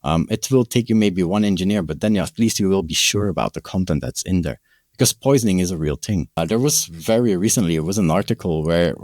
It will take you maybe one engineer, but then at least you will be sure about the content that's in there, because poisoning is a real thing. There was very recently, it was an article where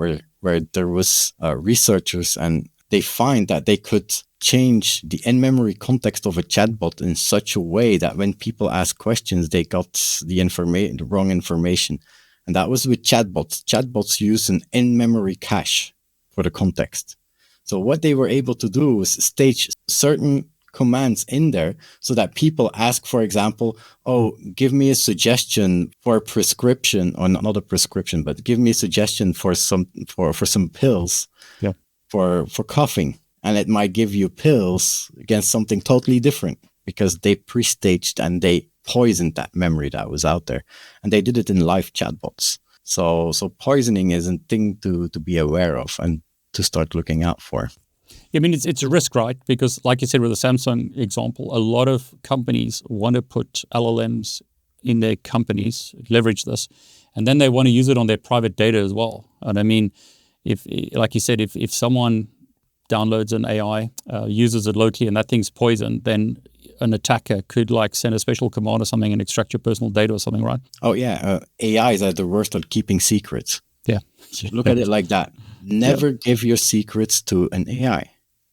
there was researchers, and they find that they could change the in-memory context of a chatbot in such a way that when people ask questions, they got the wrong information. And that was with chatbots. Chatbots use an in-memory cache for the context. So what they were able to do was stage certain commands in there so that people ask, for example, oh, give me a suggestion for a prescription, or not a prescription, but give me a suggestion for some pills for coughing. And it might give you pills against something totally different because they pre-staged and they poisoned that memory that was out there. And they did it in live chatbots. So poisoning is a thing to be aware of and to start looking out for. I mean, it's a risk, right? Because like you said with the Samsung example, a lot of companies want to put LLMs in their companies, leverage this, and then they want to use it on their private data as well. And I mean, if, like you said, if someone downloads an AI, uses it locally, and that thing's poisoned, then an attacker could like send a special command or something and extract your personal data or something, right? Oh yeah, AIs are the worst at keeping secrets. Yeah. Look at it like that. Never give your secrets to an AI.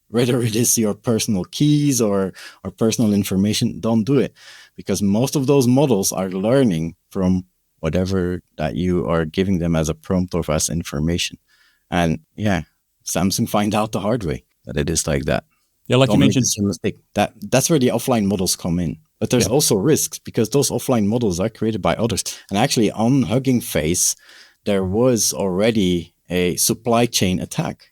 Whether it is your personal keys or personal information, don't do it. Because most of those models are learning from whatever that you are giving them as a prompt or as information. And yeah, Samsung find out the hard way that it is like that. Yeah, like don't you mentioned. mistake. That's where the offline models come in. But there's also risks because those offline models are created by others. And actually on Hugging Face, there was already a supply chain attack.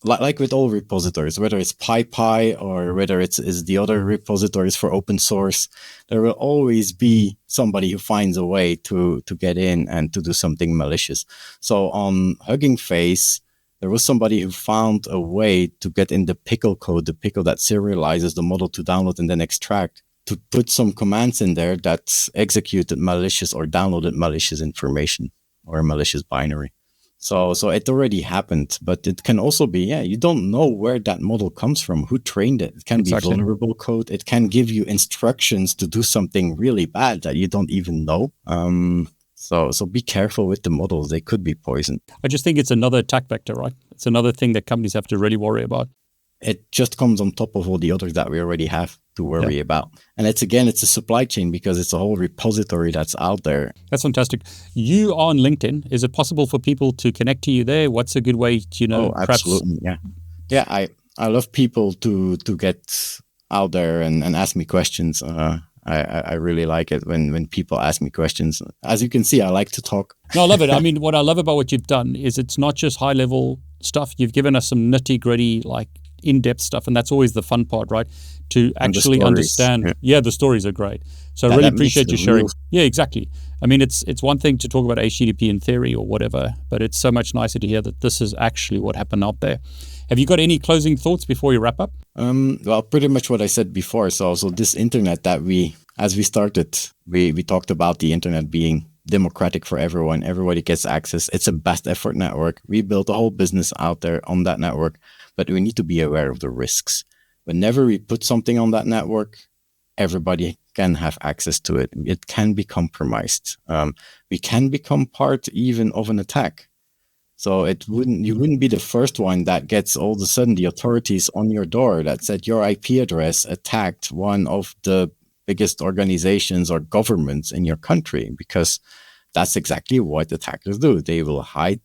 Like with all repositories, whether it's PyPy or whether it's the other repositories for open source, there will always be somebody who finds a way to get in and to do something malicious. So on Hugging Face, there was somebody who found a way to get in the pickle code, the pickle that serializes the model to download and then extract, to put some commands in there that executed malicious or downloaded malicious information or a malicious binary. So it already happened, but it can also be, you don't know where that model comes from, who trained it. It can be vulnerable code. It can give you instructions to do something really bad that you don't even know. So be careful with the models. They could be poisoned. I just think it's another attack vector, right? It's another thing that companies have to really worry about. It just comes on top of all the others that we already have to worry about. And it's a supply chain because it's a whole repository that's out there. That's fantastic. You are on LinkedIn. Is it possible for people to connect to you there? What's a good way to, perhaps? Absolutely. Yeah. I love people to get out there and ask me questions. I really like it when people ask me questions. As you can see, I like to talk. No, I love it. I mean, what I love about what you've done is it's not just high level stuff. You've given us some nitty gritty, like in-depth stuff. And that's always the fun part, right? To actually understand. Yeah, the stories are great. So I really appreciate you sharing. Yeah, exactly. I mean, it's one thing to talk about HTTP in theory or whatever, but it's so much nicer to hear that this is actually what happened out there. Have you got any closing thoughts before you wrap up? Well, pretty much what I said before. So this internet that as we started, we talked about the internet being democratic for everyone. Everybody gets access. It's a best effort network. We built a whole business out there on that network, but we need to be aware of the risks. Whenever we put something on that network, everybody can have access to it. It can be compromised. We can become part even of an attack. So you wouldn't be the first one that gets all of a sudden the authorities on your door that said your IP address attacked one of the biggest organizations or governments in your country, because that's exactly what attackers do. They will hide.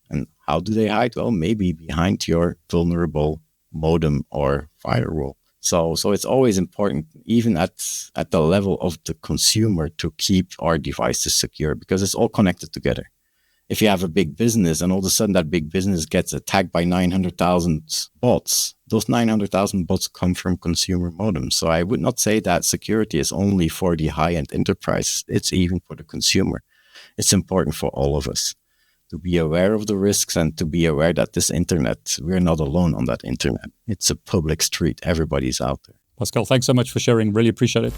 And how do they hide? Well, maybe behind your vulnerable modem or firewall. So it's always important, even at the level of the consumer, to keep our devices secure because it's all connected together. If you have a big business and all of a sudden that big business gets attacked by 900,000 bots, those 900,000 bots come from consumer modems. So I would not say that security is only for the high-end enterprise. It's even for the consumer. It's important for all of us to be aware of the risks and to be aware that this internet, we're not alone on that internet. It's a public street. Everybody's out there. Pascal, thanks so much for sharing. Really appreciate it.